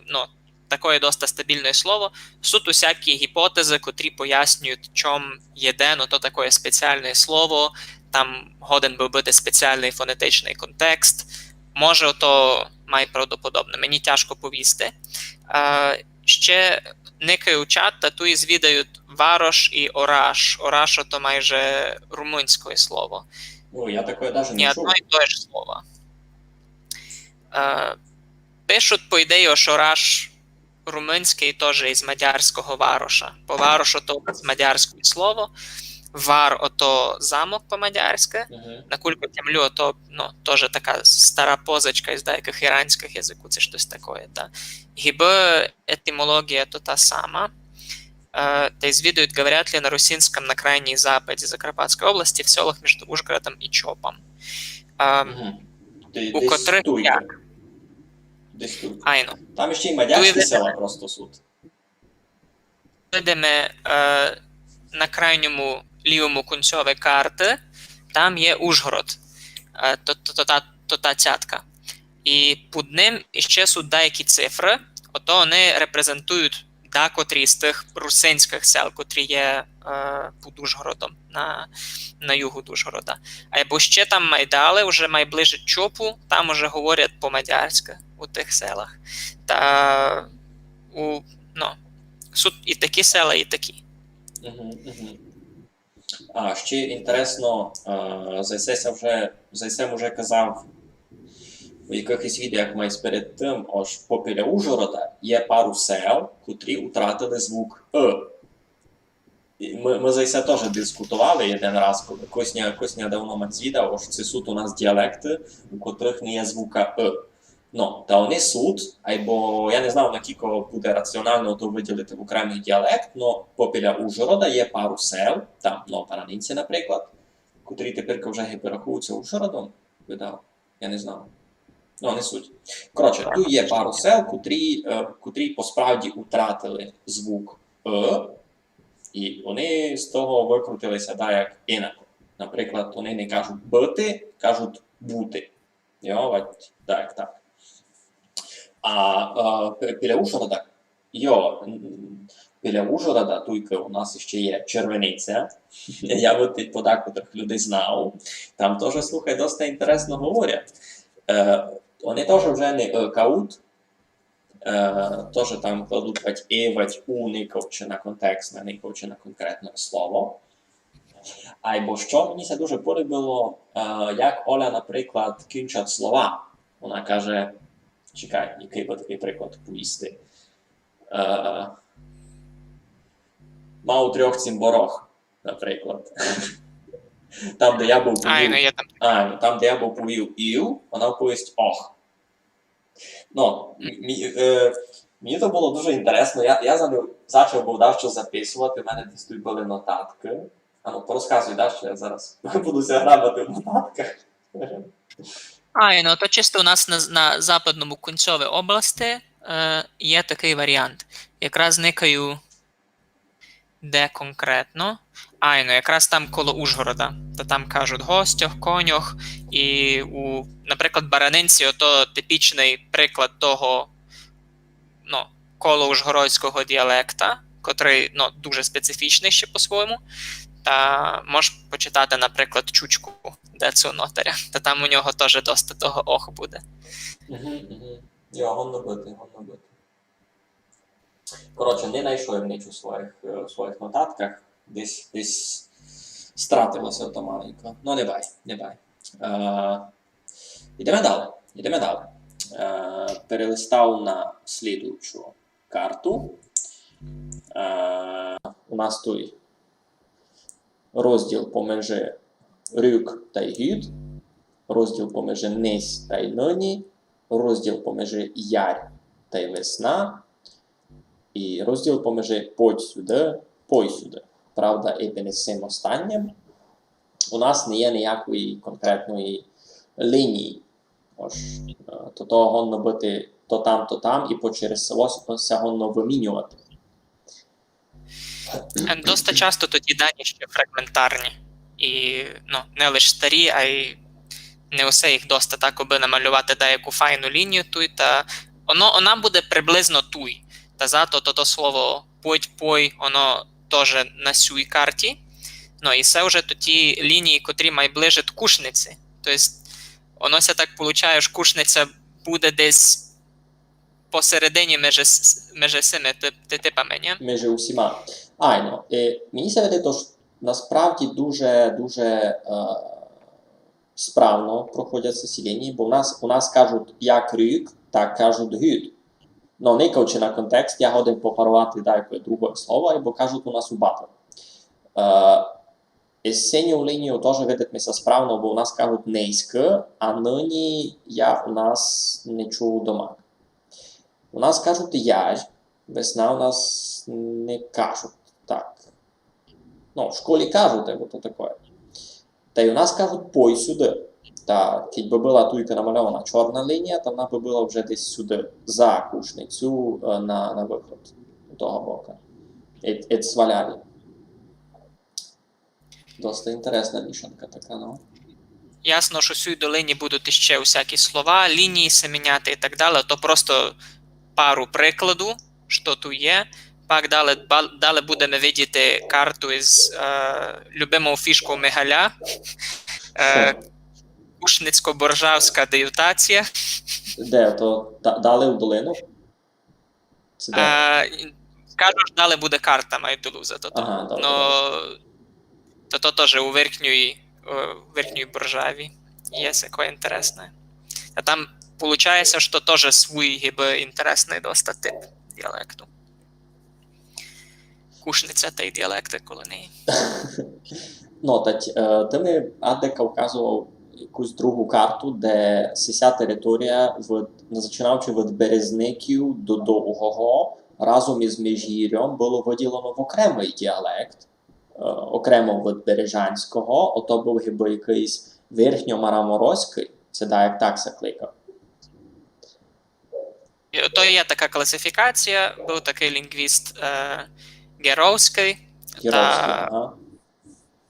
Speaker 2: такое доста стабільне слово. Суть усякі гіпотези, котрі пояснюють, чом єден, ото такое спеціальне слово, там годен би бути спеціальний фонетичний контекст. Може, ото має правдоподобне. Мені тяжко повісти. Ще никаю чат, та ту і звідають варош і ораш. Ораш – ото майже румунське слово.
Speaker 1: Я такое навіть
Speaker 2: Ні
Speaker 1: не чув.
Speaker 2: одно і те ж слово. Пишуть, по ідеї, що ораш румунський теж із мадярського вароша. Бо варош – ото з мадярського слово. Вар – ото замок по-мадярськи. Накулько тямлю, ото теж така стара позичка із деяких іранських язиків, це щось таке. Та. Гіби етимологія то та сама. Та звідують, говорять ли на русинському на крайній западі Закарпатської області, в селах між Ужгородом і Чопом. У котрих як?
Speaker 1: Десь тут.
Speaker 2: Айно.
Speaker 1: Там ще й мадярські села просто суд.
Speaker 2: Видимо, на крайньому лівому кінцеві карти, там є Ужгород, то та цятка. І під ним ще суть деякі цифри, ото вони репрезентують декотрі з тих русинських сел, котрі є під Ужгородом, на югу Ужгорода. Або ще там майдали, вже майближе Чопу, там уже говорять по-мадярськи у тих селах. Та суть і такі села, і такі.
Speaker 1: Ще інтересно, Зайсем вже казав у якихось відеях май перед тим, аж попіля Ужгорода є пару сел, котрі втратили звук Ми Зайсе теж дискутували один раз, коли Косня давно мацвідав, аж це суд у нас діалекти, у котрих не є звука та вони суд, або я не знав, наскільки буде раціонально то виділити в окремий діалект, но попіля Ужгорода є пару сел, там, Паранинці, наприклад, котрі тепер вже перераховуються Ужгородом, видав, я не знав. Не суть. Коротше, тут є пару сел, котрі по-справді втратили звук і вони з того викрутилися, як інако. Наприклад, вони не кажуть бити, кажуть бути. Так. А біля Ужгорода, тільки у нас ще є Червениця, я от по декотрих людей знав, там теж, слухай, досить інтересно говорять. Вони теж вже не каут, теж там кладуть вать у, никовче на контекст, никовче на конкретне слово. Або що мені це дуже полюбило, як Оля, наприклад, кінчать слова. Вона каже, чекай, який би такий приклад повісти. Мав трьох цимборох, наприклад. Там, де я був повів, там, де я був повів ів, вона повість ох. Мені то було дуже інтересно. Я почав був давщо записувати, в мене десь тут були нотатки. Порозказуй, що я зараз будуся грабати в нотатках.
Speaker 2: То чисто у нас на западному кінцевій області є такий варіант. Якраз никаю де конкретно. Якраз там коло Ужгорода. Та там кажуть гостях, конях. І наприклад, Баранинці, ото типічний приклад того, коло ужгородського діалекта, котрий, дуже специфічний ще по-своєму. Та можеш почитати, наприклад, Чучку, де цю нотаря. Та там у нього теж досить того ох буде.
Speaker 1: Гонно бити. Коротше, не знайшов ніч у своїх нотатках. Десь стратилося ото маленько. Не бай. Йдемо далі. Перелистав на слідуючу карту. У нас тут розділ поміж рюк та гюд, розділ поміж низ та нині, розділ поміж ярь та весна, І розділ поміж «подь сюди», «пой сюди». Правда, і з цим останнім у нас не є ніякої конкретної лінії. Ось, то того гонно бути то там, і по через село се гонно вимінювати.
Speaker 2: Доста часто тоді дані ще фрагментарні. І не лише старі, а й не усе їх доста так, аби намалювати деяку файну лінію туй, та вона буде приблизно туй. Та зато то слово «подь-пой», воно теж на сюй карті. І це вже ті лінії, котрі майближе до кушниці. Тобто, воно ся так получає, що кушниця буде десь посередині між цими типами, ні?
Speaker 1: Між усіма. Айно. Мені се видить, що насправді дуже справно проходять ці лінії, бо у нас кажуть як рік, так кажуть гюд. Но не кажучи на контекст, я годен попарувати якесь друге слово, або кажуть у нас у батл. І синю лінію теж видить ми се справно, бо у нас кажуть нейське, а нині я у нас не чув дома. У нас кажуть яж, весна у нас не кажуть так. В школі кажуть, бо то таке. Та й у нас кажуть пой сюди. Та, кіть би була туйка намальована чорна лінія, то вона би була вже десь сюди, за кушницю, на виход того боку. І свалярі. Доста інтересна мішанка така, ну.
Speaker 2: Ясно, що сюди до лінії будуть ще всякі слова, лінії се міняти і так далі, то просто пару прикладу, що тут є. Пак далі будемо видіти карту із любимого фішку Мигаля. Кушницько-боржавська диютація.
Speaker 1: Де? То далі в долину? Це де?
Speaker 2: Кажу, що далі буде карта Майдулуза.
Speaker 1: Ага, добре.
Speaker 2: То теж у верхній боржаві. Є таке інтересне. А там виходить, що теж свій інтересний доста тип діалекту. Кушниця та й діалекти колонії.
Speaker 1: Ти ми Адека вказував якусь другу карту, де ця територія, починаючи від Березників до Довгого, разом із Міжгір'ям було виділено в окремий діалект, окремо від Бережанського, ото був хіба якийсь верхньомараморозький, це як так се кликав.
Speaker 2: То є така класифікація, був такий лінгвіст Геровський,
Speaker 1: Ага.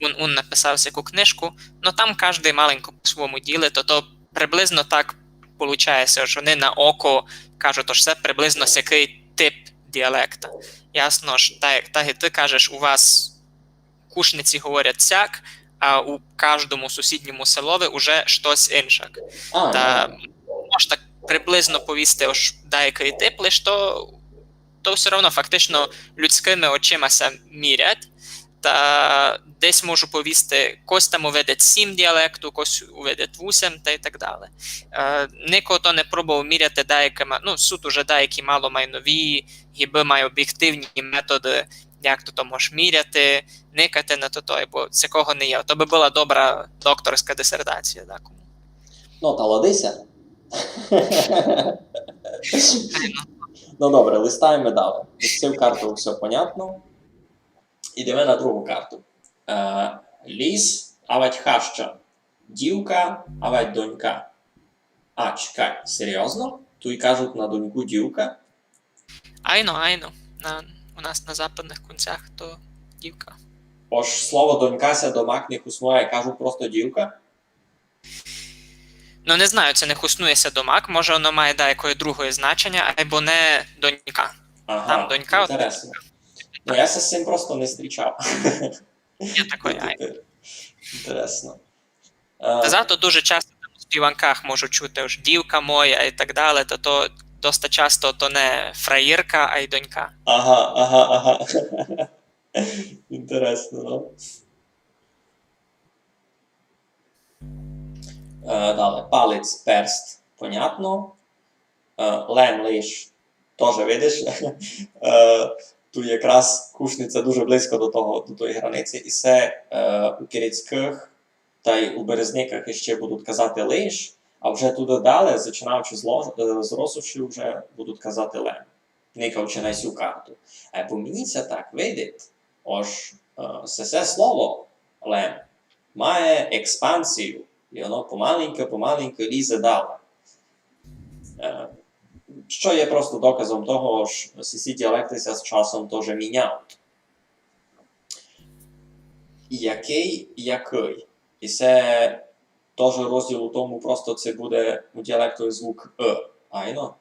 Speaker 2: Він написав таку книжку, там кожен маленько по-своєму ділить, то приблизно так виходить, що вони на око кажуть, що це приблизно який тип діалекта. Ясно, що так і ти кажеш, у вас кушниці говорять сяк, а у кожному сусідньому селові вже щось інше. Та можна так приблизно повісти деякий тип, лише то все одно фактично людськими очима се мірять. Та десь можу повісти, когось там увидить 7 діалекту, когось увидить 8 та і так далі. Нікого то не пробував міряти деякими, суд уже деякі мало має нові, гіби має об'єктивні методи, як то можеш міряти, никати на то, бо цього не є. То би була добра докторська дисертація. Так.
Speaker 1: Та ладися. Добре, листаємо далі. З цим картою все понятно. Ідемо на другу карту. Ліс, авать хаща. Дівка, авать донька. Чекай, серйозно? Тут і кажуть на доньку дівка?
Speaker 2: Айно. У нас на западних кінцях то дівка.
Speaker 1: Слово донька ся до макних уснує, кажуть просто дівка?
Speaker 2: Не знаю, це не хуснується до мак, може воно має деякої другої значення, або не донька.
Speaker 1: Ага,
Speaker 2: там донька.
Speaker 1: Інтересно. Я се з цим просто не зустрічав.
Speaker 2: Є такої.
Speaker 1: Інтересно.
Speaker 2: Зато дуже часто в співанках можу чути, що дівка моя і так далі, то досить часто то не фраїрка, а й донька.
Speaker 1: Ага. Інтересно, ну. Далі. Палець, перст, понятно. Лем, лиш, теж видиш. Тут якраз кушниця дуже близько до тої границі. І це у Кирицьких та й у Березниках ще будуть казати лиш, а вже туди далі, починаючи з Росуші, вже будуть казати лем. кникавчи на цю карту. Бо мені це так видить, ось це слово лем має експансію, і воно помаленько лізе далі. Що є просто доказом того, що ці діалекти з часом теж міняють. Який? І це теж розділ у тому, просто це буде у діалекту звук Айно?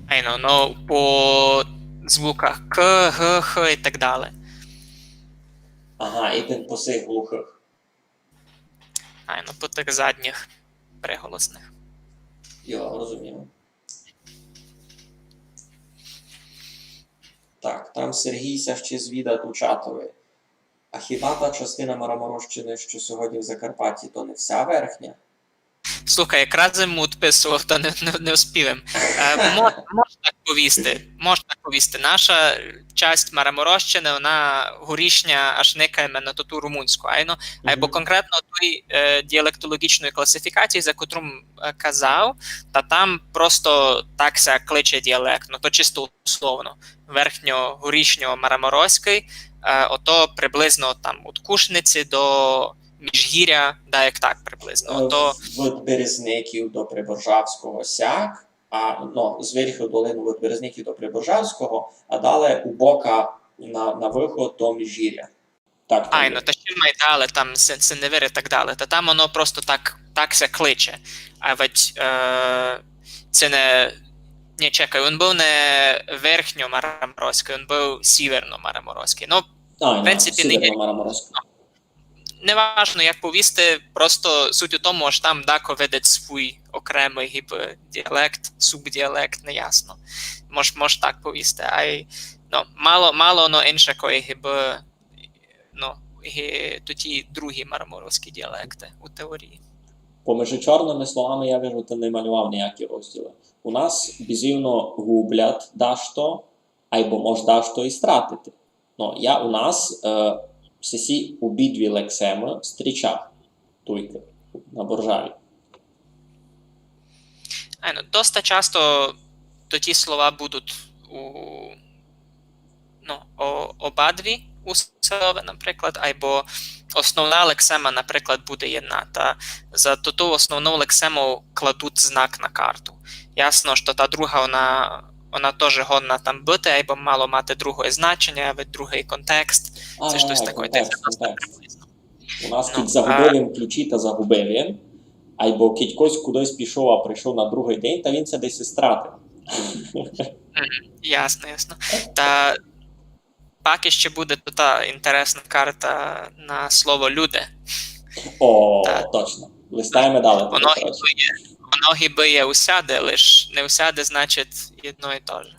Speaker 2: Айно, ну по звуках К, Г, Х і так далі.
Speaker 1: Ага, і тим по цих глухих.
Speaker 2: Айно, по тих задніх приголосних.
Speaker 1: Йо, розумію. Так, там Сергій ще звідать у чатові. А хіба та частина Мараморощини, що сьогодні в Закарпатті, то не вся верхня?
Speaker 2: Слухай, якраз йому відписував, то не успівем. Можна так повісти. Наша часть Мараморощини, вона горішня аж никає на ту румунську. Або конкретно той діалектологічної класифікації, за котру казав, та там просто такся кличе діалект, ну то чисто условно. Верхньо-горішньо Мараморозький, ото приблизно там від Кушниці до Міжгір'я, да, як так приблизно.
Speaker 1: Від Березників до Приборжавського сяк, з Вільхи долину від Березників до Приборжавського, а далі у бока на виход до Міжгір'я. Так,
Speaker 2: та ще має далі, там Синевир і так далі. Та там воно просто так се кличе. А ведь це не... Ні, чекай, він був не верхньо-мараморозький, він був сіверно-мараморозький. Ну, в принципі, не важно, як повісти, просто суть у тому, що там дако веде свій окремий діалект, субдіалект, неясно. Мож так повісти. Мало воно інше, кої тоді другі мараморозькі діалекти у теорії.
Speaker 1: Поміж чорними словами, я вижу, ти не малював ніякі розділи. У нас бізивно гублять дашто, або мож дашто і стратити. У нас всі обидві лексеми зустрічав туйки на Боржаві.
Speaker 2: Доста часто ті слова будуть обидві уселові, наприклад, або основна лексема, наприклад, буде одна. Та за ту основну лексему кладуть знак на карту. Ясно, що та друга, вона теж годна там бути, або мало мати друге значення, або другий контекст. Це щось таке.
Speaker 1: У нас кіть загубив ключі та загубив він, або кіть когось кудись пішов, а прийшов на другий день, та він це десь і стратив.
Speaker 2: Ясно. Та поки ще буде та інтересна карта на слово «люди».
Speaker 1: Точно. Листаємо далі.
Speaker 2: Воно гіби є усяде, лише не усяде, значить, одно і те ж.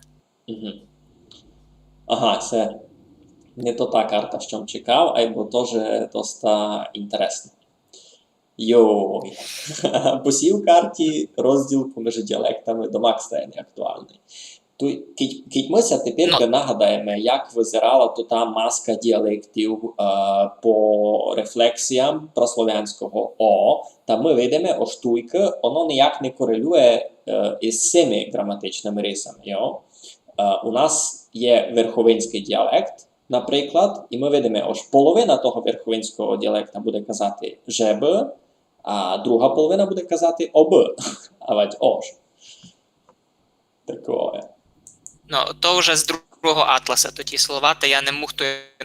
Speaker 1: Ага, це не то та карта, що чекав, або теж доста інтересно. Йой. По цій карті розділ поміж діалектами до Макс стає неактуальний. Кіть ми тепер нагадаємо, як визирала та маска діалектів по рефлексіям прослов'янського «о», та ми видимо, о штуйки, воно ніяк не корелює із цими граматичними рисами. У нас є верховинський діалект, наприклад, і ми видимо, ось половина того верховинського діалекта буде казати «жеб», а друга половина буде казати «об», а ведь «ож». Такое.
Speaker 2: То вже з другого атласа тоді слова, та я не мог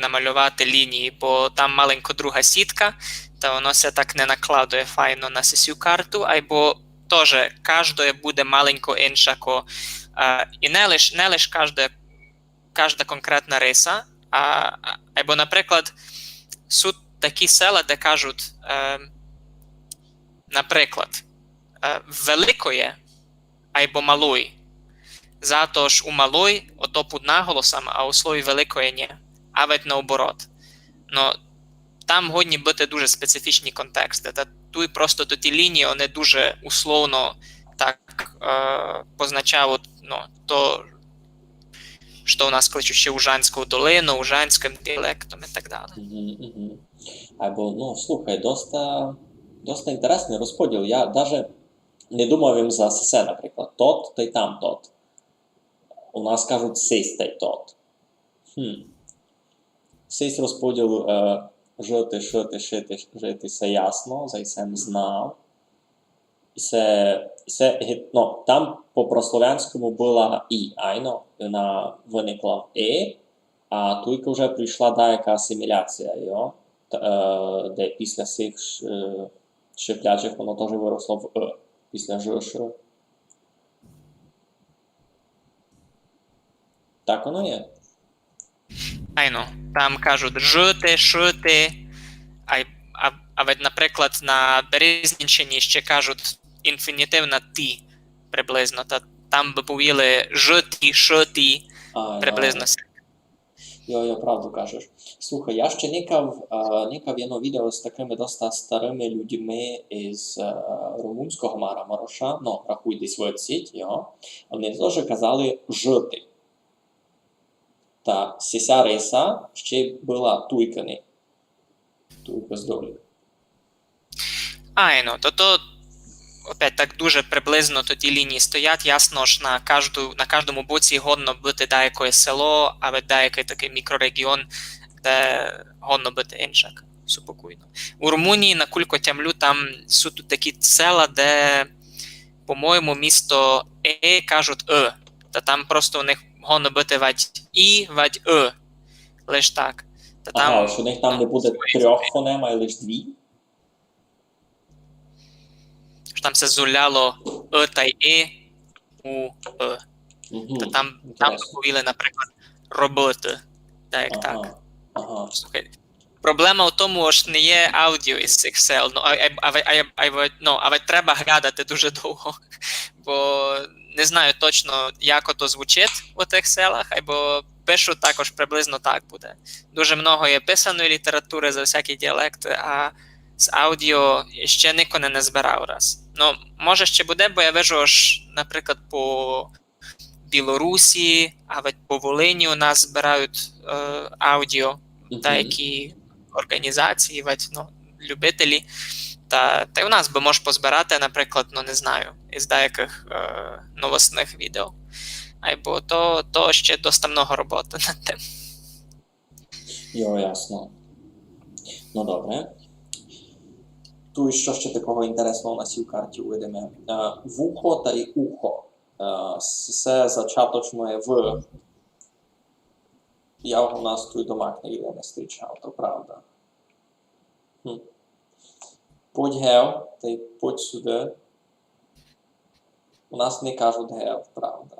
Speaker 2: намалювати лінії, бо там маленько друга сітка, та воно все так не накладує файно на цю карту, або теж кожне буде маленько інша, і не лише кожна конкретна риса, або, наприклад, суть такі села, де кажуть, наприклад, великоє або малуй. Зато ж у малой ото під наголосом, а у слові великої ні. А ведь наоборот. Там годні бути дуже специфічні контексти. Та тут просто ті лінії, вони дуже условно так позначають то, що у нас кличуть ще Ужанську долину, ужанським діалектом і так далі.
Speaker 1: Або, слухай, доста інтересний розподіл. Я навіть не думав їм за СС, наприклад. Тот, та й там тот. У нас кажуть сись та й тот. Сись розподіл жити, шити, шити, жити, все ясно, за сем знав. Там по прослов'янському була і, айно, вона виникла в а туйка вже прийшла деяка асиміляція, де після цих шиплячих воно теж виросло в після ЖШ. Так воно є.
Speaker 2: Айно, там кажуть жити, шити, а ведь, наприклад, на Березнівщині ще кажуть інфінітив на ти приблизно, та там би повіли жити, шити, приблизно.
Speaker 1: Я правду кажеш. Слухай, я ще никав jedno video з такими доста старими людьми із румунського Марамароша, рахуй десь в сіть, вони теж казали жити. Та сися риса ще була туйкани. Туйка з долі.
Speaker 2: Айно, то опять так дуже приблизно ті лінії стоять, ясно ж на кожному боці годно бути деяке село, а деякий такий мікрорегіон, де годно бути іншак, супокійно. У Румунії, на Кулькотямлю, там суть такі села, де, по-моєму, місто кажуть та там просто у них годно бути вадь і, вадь лиш так. Та там,
Speaker 1: що у них там не буде трьох фонем, а лише дві?
Speaker 2: Що там це зуляло та й у Та там повіли, наприклад, робити. Так. Слухай, проблема в тому, що не є аудіо із цих сел, але треба глядати дуже довго, бо не знаю точно, як ото звучить у тих селах, або пишу також приблизно так буде. Дуже много є писаної літератури за всякі діалекти, а з аудіо ще ніхто не збирав раз. Може ще буде, бо я вижу, що, наприклад, по Білорусі, а по Волині у нас збирають аудіо, деякі організації, любителі. Та й у нас би може позбирати, наприклад, не знаю, із деяких новосних відео. Або то ще досить много роботи над тим.
Speaker 1: Ясно. Добре. Tu що ще такого інтересного на цій карті увидимо. Вухо та й ухо. Все зачаточно є в. Я у нас тут домак ніде не зустрічав, то правда. Подь гев, та й подь сюди. У нас не кажуть гев, правда.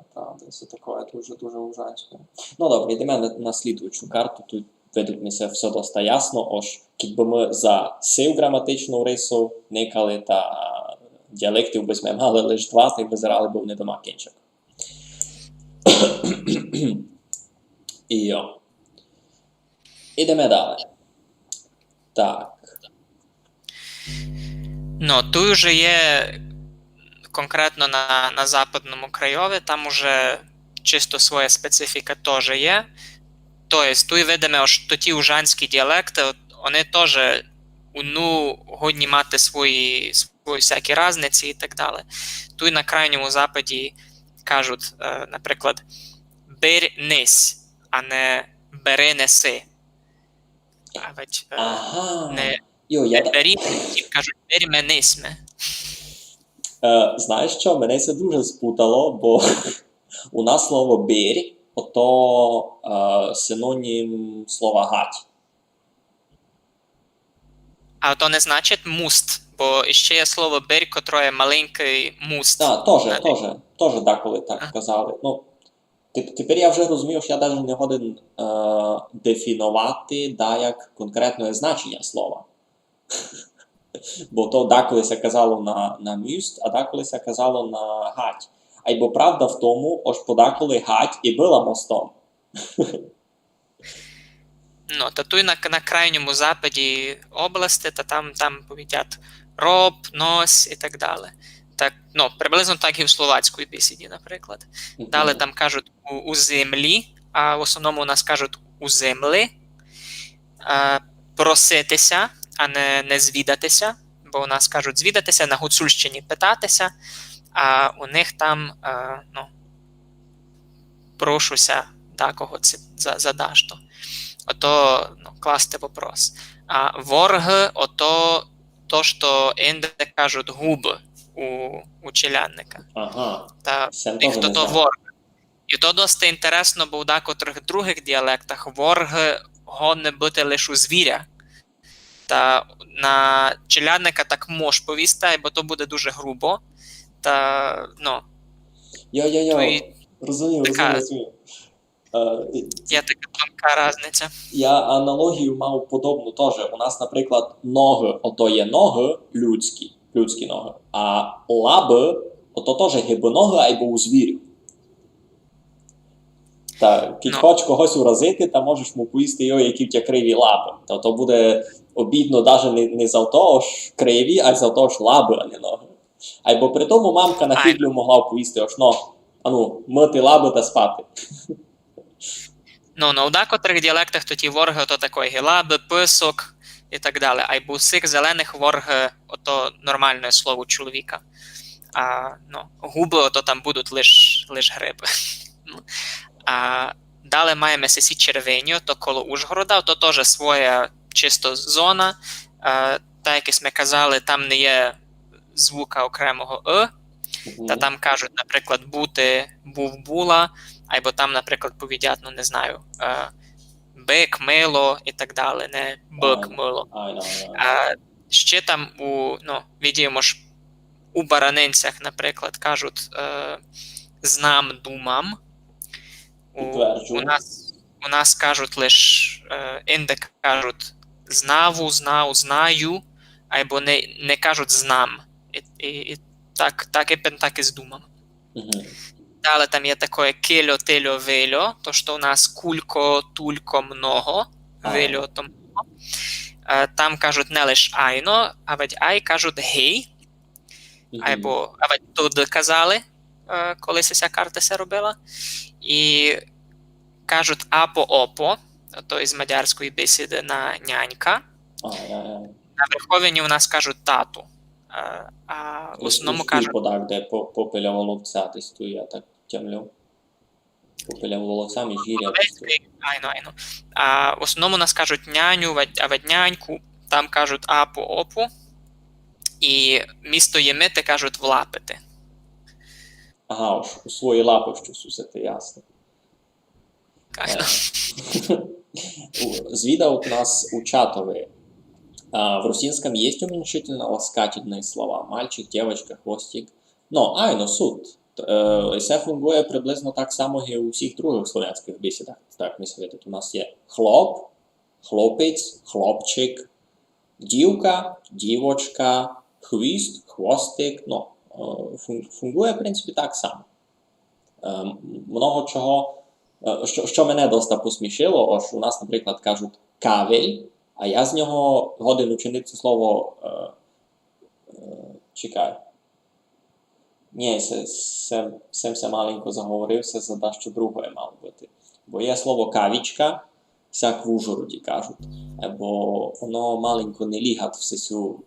Speaker 1: Це таке дуже ужасно. Добре, йдемо на слідуючу карту. Тут ведуть ми се все доста ясно, ож якби ми за сив граматичну рису никали та діалектів би ми мали лише два, та й визирали б вони дома кінчик. Ідемо далі. Так.
Speaker 2: Тут вже є конкретно на западному краєві, там уже чисто своя специфіка теж є. Тобто, тут видимо, що ті ужанські діалекти, вони теж годні мати свої всякі різниці і так далі. Тут на крайньому западі кажуть, наприклад, бер-нись, а не бери-неси. Не бері, кажуть бері-менисме.
Speaker 1: Знаєш що, мене це дуже спутало, бо у нас слово «бер» ото синонім слова «гать».
Speaker 2: А то не значить «муст», бо ще є слово «бер», котре є маленький «муст».
Speaker 1: Так, теж деколи так казали. Тепер я вже розумію, що я навіть не годен дефінувати як конкретне значення слова. Бо то деколи се казало на «мюст», а деколи се казало на «гать». Або правда в тому, ось подеколи гать і була мостом.
Speaker 2: Та тут на крайньому западі області, та там повідять роб, нос і так далі. Так, приблизно так і в словацькій бесіді, наприклад. Далі там кажуть у землі, а в основному у нас кажуть у землі. Проситися, а не звідатися, бо у нас кажуть звідатися, на Гуцульщині питатися, а у них там прошуся, кого це задаш то. Ото класти вопрос. А ворг, ото то, що інде кажуть губ у челядника.
Speaker 1: Ага.
Speaker 2: Та
Speaker 1: Сам
Speaker 2: і
Speaker 1: теж
Speaker 2: хто
Speaker 1: не
Speaker 2: то
Speaker 1: знав.
Speaker 2: ворг. І то досить інтересно, бо в декотрих других діалектах ворг гонне бути лише у звіря. Та на челядника так мож повісти, бо то буде дуже грубо. Та,
Speaker 1: Йо-йо-йо, розумію.
Speaker 2: Є така тонка різниця.
Speaker 1: Я аналогію мав подобну теж. У нас, наприклад, ноги, ото є ноги людські ноги, а лаби, ото теж гибоноги або у звірів. Та, кіть хоч когось уразити, та можеш му поїсти його, які в тя криві лапи. Та то буде обідно навіть не за того ж криві, а за того ж лаби, а не ноги. Або при тому мамка на фідлю могла поїсти аж мити лаби та спати.
Speaker 2: У декотрих діалектах то ті ворги, ото такої лаби, писок і так далі. Або у всіх зелених ворги, ото нормальне слово чоловіка. А губи, ото там будуть лиш гриби. А далі маємо сесі червеню, то коло Ужгорода, то теж своя чисто зона. Так, як ми казали, там не є звука окремого та там кажуть, наприклад, бути, був, була, або там, наприклад, повідять, не знаю, бик, мило і так далі, не бик, мило. Ще там відімо ж у баранинцях, наприклад, кажуть знам, думам. У нас кажуть лише, інде кажуть знаву, знав, знаю, або не кажуть знам. І так і з думом. Далі там є таке кильо, тильо, вильо, то що у нас кулько, тулько, много, вильо, то много. Там кажуть не лише айно, а ведь ай кажуть гей, або туди казали, коли ця карта се робила. І кажуть апо-опо, то із мадярської бесіди на нянька. На Верховині у нас кажуть тату. А в основному кажуть...
Speaker 1: Подак, де попиля воловця тестує, я так тямлю. Попиля воловця, міжгір'я тестує.
Speaker 2: Айно. А в основному у нас кажуть няню, а ведь няньку, там кажуть апу-опу. І місто ємити кажуть влапити.
Speaker 1: Ага, у свої лапи щось усити, ясно. Звідав у нас у чатові. В русинском есть уменьшительно-ласкательные слова. Мальчик, девочка, хвостик. Суд. Це фунгує приблизно так само, як і у всіх других слов'янських бесідах. Так, ми світить. У нас є хлоп, хлопець, хлопчик, дівка, дівочка, хвіст, хвостик. Фунгує, в принципі, так само. Много чого, що мене досить посмішило, ось у нас, наприклад, кажуть кавель, а я з нього годин учинив це слово чекай. Ні, сем маленько заговорився, за дещо другое мало бути. Бо є слово кавічка, всяк в Ужгороді кажуть. Бо воно маленько не лігать в цю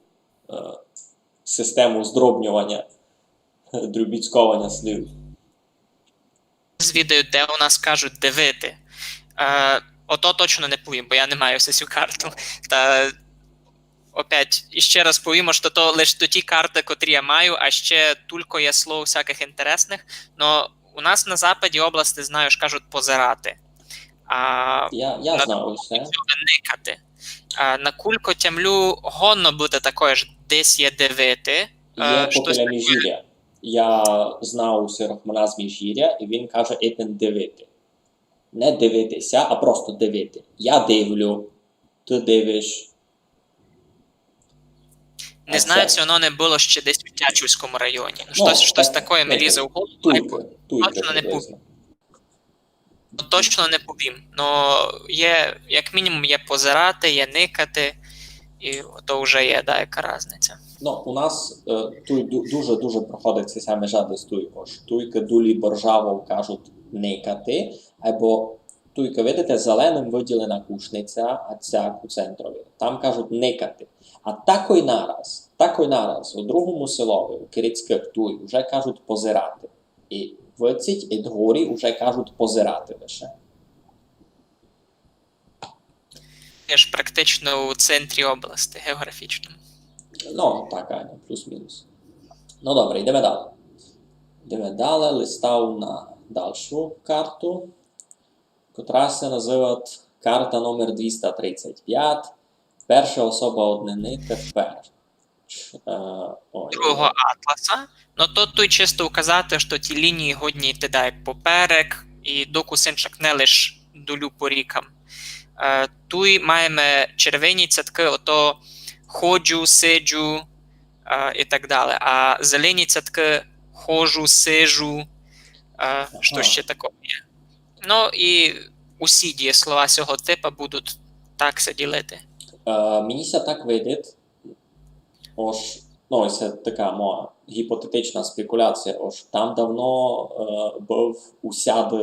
Speaker 1: систему здробнювання, дрібіцьковання слів.
Speaker 2: Звідаю, де у нас кажуть дивити. Ото точно не повім, бо я не маю всю карту. Та опять, іще раз повімо, що то лише ті карти, котрі я маю, а ще тільки є слов всяких інтересних. Но у нас на Западі області, знаю, ж кажуть позирати.
Speaker 1: Я знаю все.
Speaker 2: Никати. На кулько тямлю гонно бути такое ж, десь є дивити.
Speaker 1: Є попиля міжгір'я. Я знав у Сирохмана з Міжгір'я, і він каже «ітен дивити». Не дивитися, а просто дивити. Я дивлю, ти дивиш.
Speaker 2: Не знаю, чи воно не було ще десь в Тячівському районі. Щось таке не лізе в голову. Точно не повім. Точно не повім. Є, як мінімум, є позирати, є никати, і то вже є, яка різниця.
Speaker 1: У нас дуже проходить ця межа десь туйка дулі боржавов кажуть никати, або туйка, видите, зеленим виділена кушниця, а ця у центрові. Там кажуть никати. А такой нараз, у другому селові, у Кирицьких туй, вже кажуть позирати. І 20 і дгорі вже кажуть позирати лише.
Speaker 2: Є ж практично у центрі області географічному.
Speaker 1: Ну, так, Аня, плюс-мінус. Ну, добре, йдемо далі. Йдемо далі, листав на дальшу карту, котра се називає карта номер 235. Перша особа однини тепер.
Speaker 2: Другого атласа. Ну, то тут чисто указати, що ті лінії годні йти як поперек, і докус іншак не лиш долю по рікам. Тут маємо червоні цятки, ото ходжу, сиджу і так далі. А зелені цятки ходжу, сижу, що ще такого є. Ну і усі дієслова цього типу будуть так се ділити.
Speaker 1: Мені се так видить, ну, це така моя гіпотетична спекуляція, там давно був усяд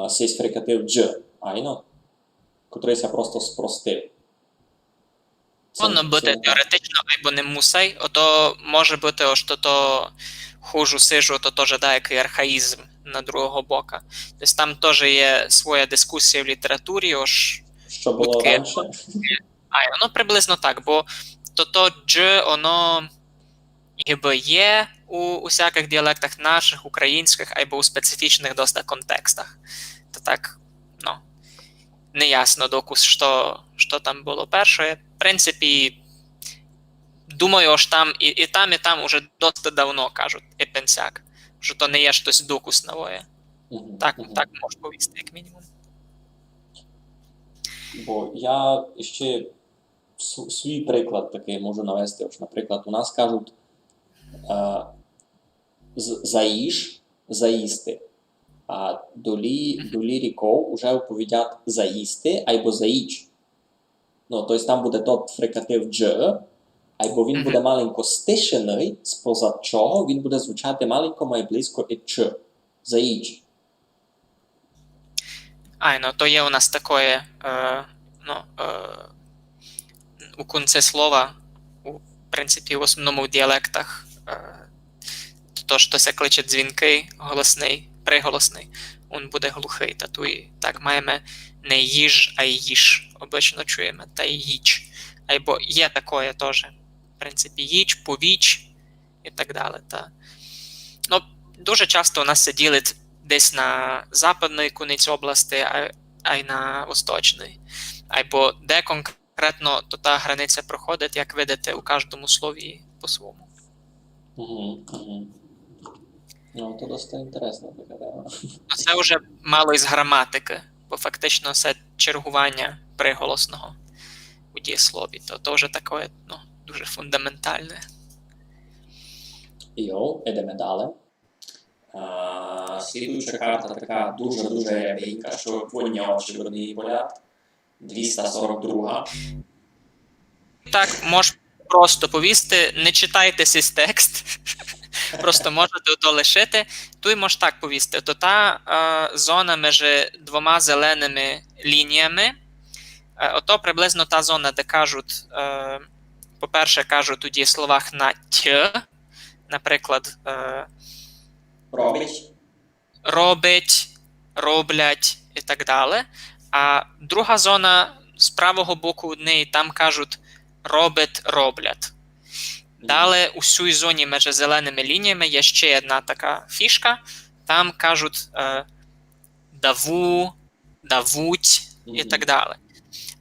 Speaker 1: сей фрикатив «дж», айно, котрий се просто спростив.
Speaker 2: Воно буде теоретично або не мусай, ото може бути, що то хожу, сижу, то теж деякий архаїзм на другого бока. Тобто там теж є своя дискусія в літературі,
Speaker 1: що було раніше?
Speaker 2: Воно приблизно так, бо то «дж», воно ніби є у усяких діалектах наших, українських, або у специфічних доста контекстах. То так, ну, неясно докус, що там було перше. В принципі, думаю, що там і там уже досить давно кажуть і пенсяк, що то не є щось докус нове. Так можу повісти, як мінімум.
Speaker 1: Бо я ще свій приклад такий можу навести. Наприклад, у нас кажуть заїж, заїсти. А долі ріков вже оповідять заїсти або заїч. Ну, тобто там буде тот фрикатив «дж», або він буде маленько стишений, спозад чого він буде звучати маленько май близько і «ч». Заїч.
Speaker 2: Ну, то є у нас таке, у кінці слова, у принципі, в основному в діалектах, то, що се кличе дзвінкий, голосний, приголосний, він буде глухий. Та туй так маємо не їж, а їж. Обично чуємо, та їч. Або є таке теж. В принципі, їч, повіч і так далі. Ну, дуже часто у нас це ділить десь на западний кінець області, а й на восточний. Або де конкретно то та границя проходить, як видите, у кожному слові по-своєму.
Speaker 1: Ну, то досить інтересно виглядає.
Speaker 2: Це вже мало із граматики, бо фактично це чергування приголосного у дієслові. То вже таке, ну, дуже фундаментальне.
Speaker 1: Йо, йдемо далі. Слідуюча карта така дуже-дуже рябенька, що водні очі в одній болять. 242.
Speaker 2: Так, можеш просто повісти, не читайте сей текст, просто можете то лишити. Тут можеш так повісти. То та зона між двома зеленими лініями, ото приблизно та зона, де кажуть, по-перше, кажуть у дієсловах на «т», наприклад, робить, роблять і так далі. А друга зона з правого боку в неї, там кажуть робить, роблять. Далі у цій зоні між зеленими лініями є ще одна така фішка. Там кажуть даву, давуть і так далі.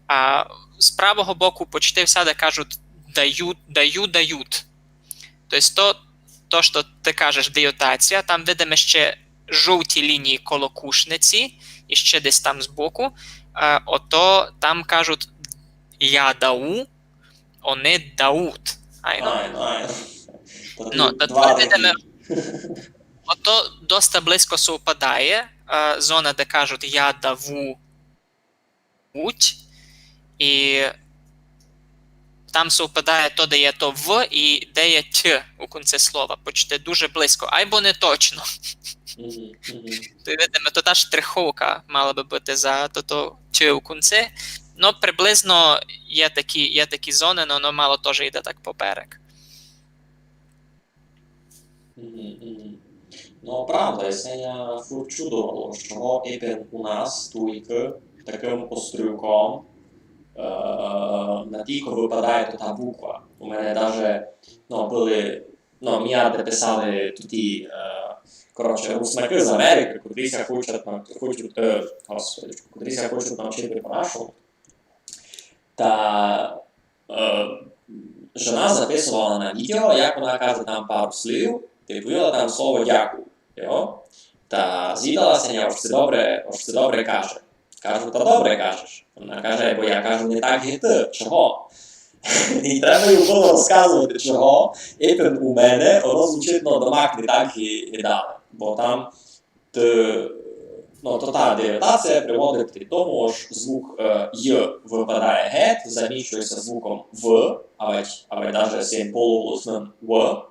Speaker 2: А з правого боку почти всюди кажуть даю, дають. Тобто то, що ти кажеш, деютація, там видимо ще жовті лінії коло кушниці і ще десь там збоку. Ото там кажуть я дау, вони даут. Ну, ото доста близько совпадає зона, де кажуть я даву, і там совпадає то, де є то в, і де є т у кінці слова. Почти дуже близько, або не точно. То, видимо, то та штриховка мала би бути за то т у кінці. Ну, приблизно є такі зони, але воно мало теж йде так поперек.
Speaker 1: Ну, правда, я чудово, що епен у нас туйка таким острюком на тільки випадає та буква. У мене навіть були, м'яди писали тоді, руснаки з Америки, котріся хочуть навчити по-нашому. Та жена записувала на відео, як вона каже там пару слів, ти вила там слово дякую. Та з'їдалася, ось це добре каже. Кажу, та добре кажеш. Вона каже, бо я кажу, не так і ти. Чого? І треба їй було розказувати, чого. Епен у мене, воно звучить на домах не так і далі. Бо там та девітація приводить до того, що звук «й» випадає геть, заміщується звуком «в», або навіть цим полуголосним «в»,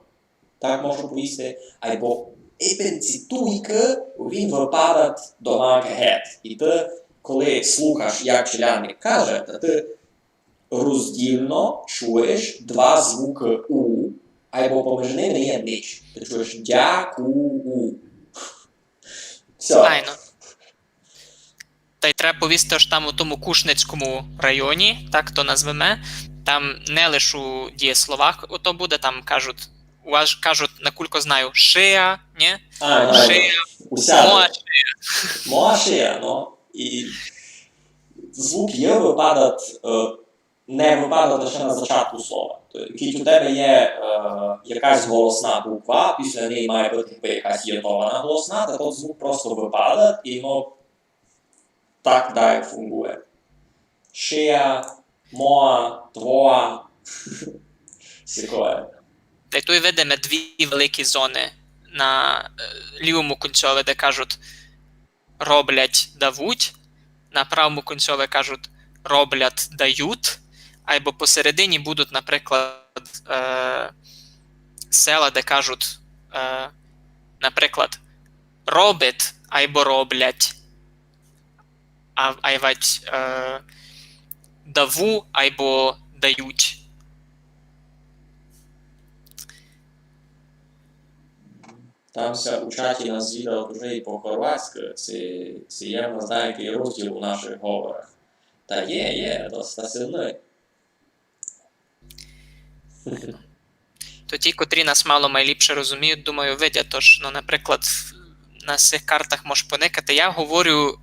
Speaker 1: так можна повісти, або епен ці туйки, він випадає домах геть. І ти, коли слухаєш, як челяник каже, то ти роздільно чуєш два звуки «у», або поміж ними є ніч. Ти чуєш «дяку-у». Все.
Speaker 2: Файно. Та й треба повісти, що там у тому Кушницькому районі, так то назвемо, там не лише у дієсловах ото буде, там кажуть, у вас кажуть, накулько знаю, шия, ні? Шия, моа шия.
Speaker 1: Моа шия, і звук «є» випадає, не випадає лише на початку слова. Якщо у тебе є якась голосна буква, після неї має бути якась єднована голосна, то той звук просто випадає, і так далі функує. Шия, моа, твоа, сікоє.
Speaker 2: Та й тут видимо дві великі зони на лівому кінцьові, де кажуть роблять, давуть, на правому кінцьові кажуть роблять, дають, або посередині будуть, наприклад, села, де кажуть, наприклад, робить, або роблять, або даву, або дають.
Speaker 1: Там у чаті нас звідали вже і по-хорватськи, це явно знає, який розділ у наших говорах. Та є, досить сильний.
Speaker 2: То ті, котрі нас мало найліпше розуміють, думаю, видять. Тож, наприклад, на цих картах можеш поникати. Я говорю,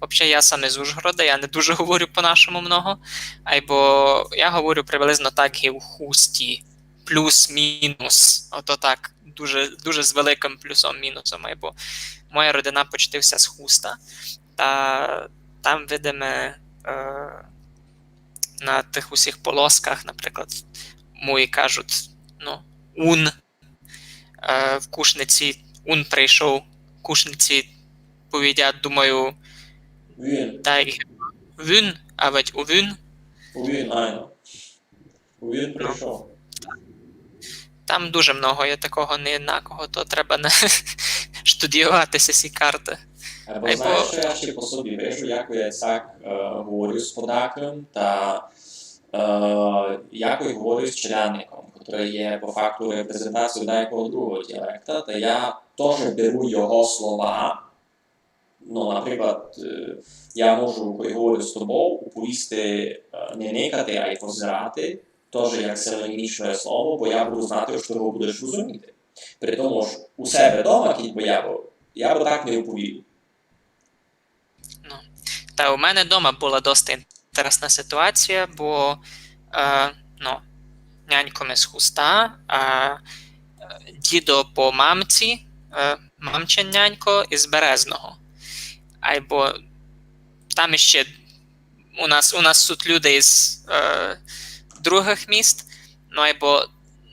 Speaker 2: взагалі я сам із Ужгорода, я не дуже говорю по-нашому много, або я говорю приблизно так і в хусті, плюс-мінус, ото так, дуже, дуже з великим плюсом-мінусом, або моя родина почти вся з хуста, та там видимо на тих усіх полосках, наприклад, мої кажуть, ун в Кушниці, ун прийшов, в Кушниці повідять, думаю, так, він, а ведь у він.
Speaker 1: Він, айно. Він прийшов.
Speaker 2: Там дуже много є такого неєднакого, то треба не штудіюватися ці карти.
Speaker 1: Бо знаєш, що я ще по собі вижу, як я так говорю з подаком, та як я говорю з челянником, який є по факту репрезентацією деякого другого діалекта, та я теж беру його слова. Наприклад, я можу, коли говорю з тобою, оповісти не никати, а й позирати, теж як синонімічне слово, бо я буду знати, що ти його будеш розуміти. При тому ж у себе вдома, кільбо я б так не оповів.
Speaker 2: Та у мене вдома була досить інтересна ситуація, бо нянько ми з хуста, дідо по мамці, мамчин нянько із Березного. Або там іще у нас тут люди із других міст, або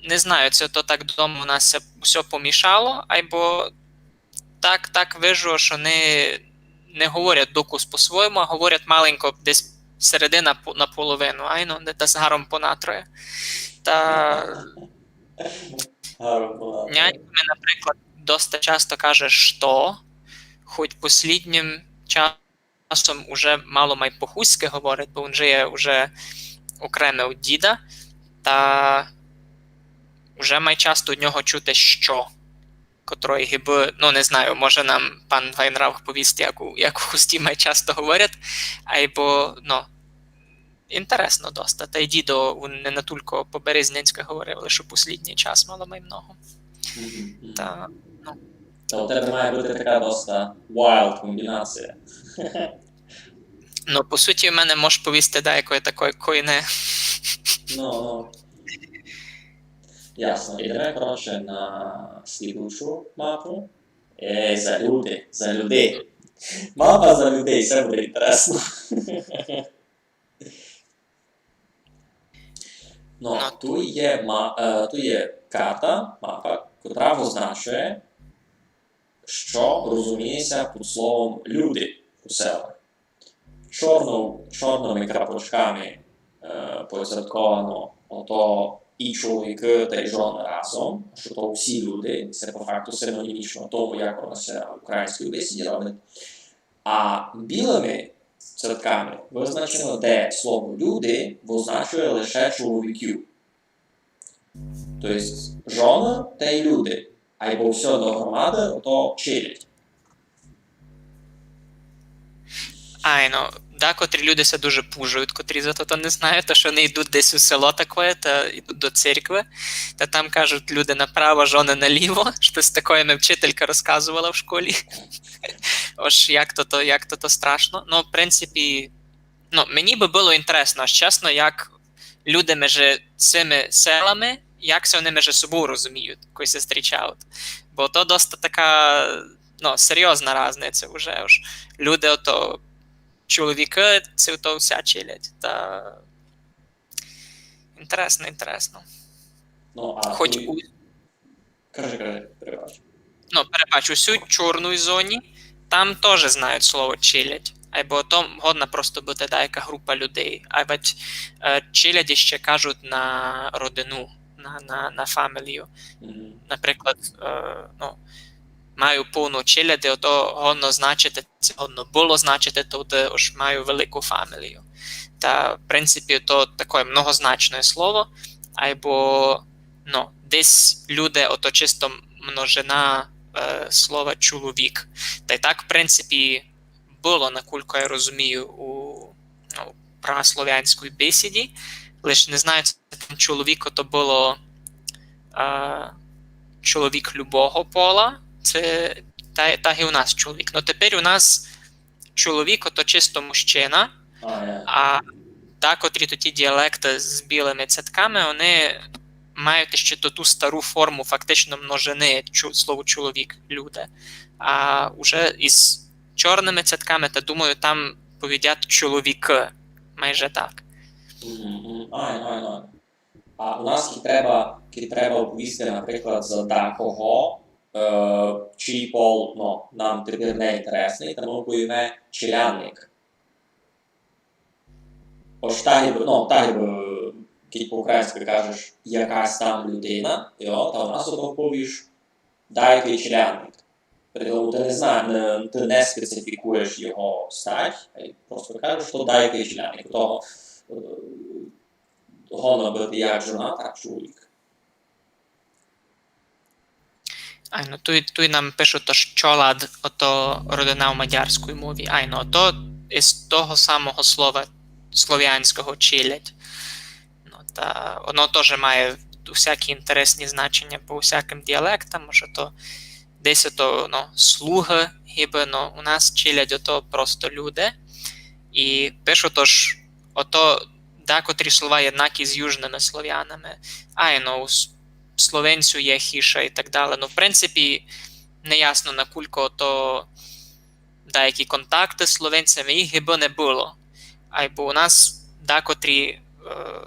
Speaker 2: не знаю, це то так вдома у нас все помішало, або так вижу, що не говорять докус по-своєму, а говорять маленько десь середина наполовину, де та з гаром понатроє. Та нянька, наприклад, досить часто каже «що», хоч посліднім часом уже мало май по-хуськи говорить, бо він же є вже окремо від діда, та вже май часто від нього чути «що». котрої гиби, ну не знаю, може нам пан Вайнраух повісти, як у хусті май часто говорять, або, ну, інтересно доста. Та й дідо не на тільки по-березнянськи говорив, лише у послідній час мало май много. Та, ну.
Speaker 1: Та у тебе має бути така доста wild комбінація.
Speaker 2: Ну, по суті, в мене може повісти деякої такої не.
Speaker 1: Ну, ясно. Ідемо, коротше, на слідучу мапу. За людей. Мапа за людей, все буде інтересно. Ну, тут є карта, мапа, яка означає, що розуміється під словом люди у селах. Чорними крапочками посередковано ото і чоловіки та й жони разом, що то всі люди, це по факту синонімічно тому, як воно це в українській бесіді робить. А білими цятками визначено, де слово люди означає лише чоловіків. Тобто, жони та й люди, або все до громади, ото челядь.
Speaker 2: Ну, котрі люди се дуже пужують, котрі за то не знають, то що вони йдуть десь у село таке, та йдуть до церкви, та там кажуть люди направо, жони наліво, щось таке ми вчителька розказувала в школі. Ось як то страшно. Ну, в принципі, мені би було інтересно, аж чесно, як люди між цими селами, як це вони між собою розуміють, коли се зустрічають. Бо то досить така, серйозна різниця вже. Люди ото чоловіки, це то вся челядь. Та інтересно.
Speaker 1: Хоч Кажи, перебач.
Speaker 2: Перебач, усю чорну зоні, там теж знають слово челядь. Або то годна просто бути деяка група людей. Або челяді ще кажуть на родину, на фамілію. Наприклад, маю повну челяди, ото годно значити, це годно було значити, то ось маю велику фамілію. Та, в принципі, то таке многозначне слово, або, десь люди, ото чисто множина слова чоловік. Та й так, в принципі, було, накільки я розумію, у праслов'янській бесіді, лише не знаю, це там чоловік, то було чоловік любого пола, це так і у нас чоловік. Тепер у нас чоловік, то чисто мужчина, а котрі ті діалекти з білими цятками, вони мають ще ту стару форму фактично множини слово чоловік, люди. А вже із чорними цятками, та думаю, там повідять чоловіки, майже так.
Speaker 1: А у нас треба оповісти, наприклад, за декого, чий пол нам тепер не інтересний, тому повімо челянник. Ось так, коли по-українськи кажеш якась там людина, та у нас ото повіш деякий челянник. Притому ти не специфікуєш його стать, а просто кажеш, що деякий челянник. Того годно бути як жона, так чоловік.
Speaker 2: Тут нам пишуть, що чолад, ото родина в мадярській мові. То із того самого слова слов'янського челядь. Та воно теж має всякі інтересні значення по всяким діалектам, може то десь ото, слуги, гіби, у нас челядь ото просто люди. І пишуть, тож, ото декотрі слова єднакі з южними слов'янами. У словенцю є хіша і так далі. В принципі, не ясно, накільки ото деякі контакти з словенцями, їх гіби не було. Або у нас декотрі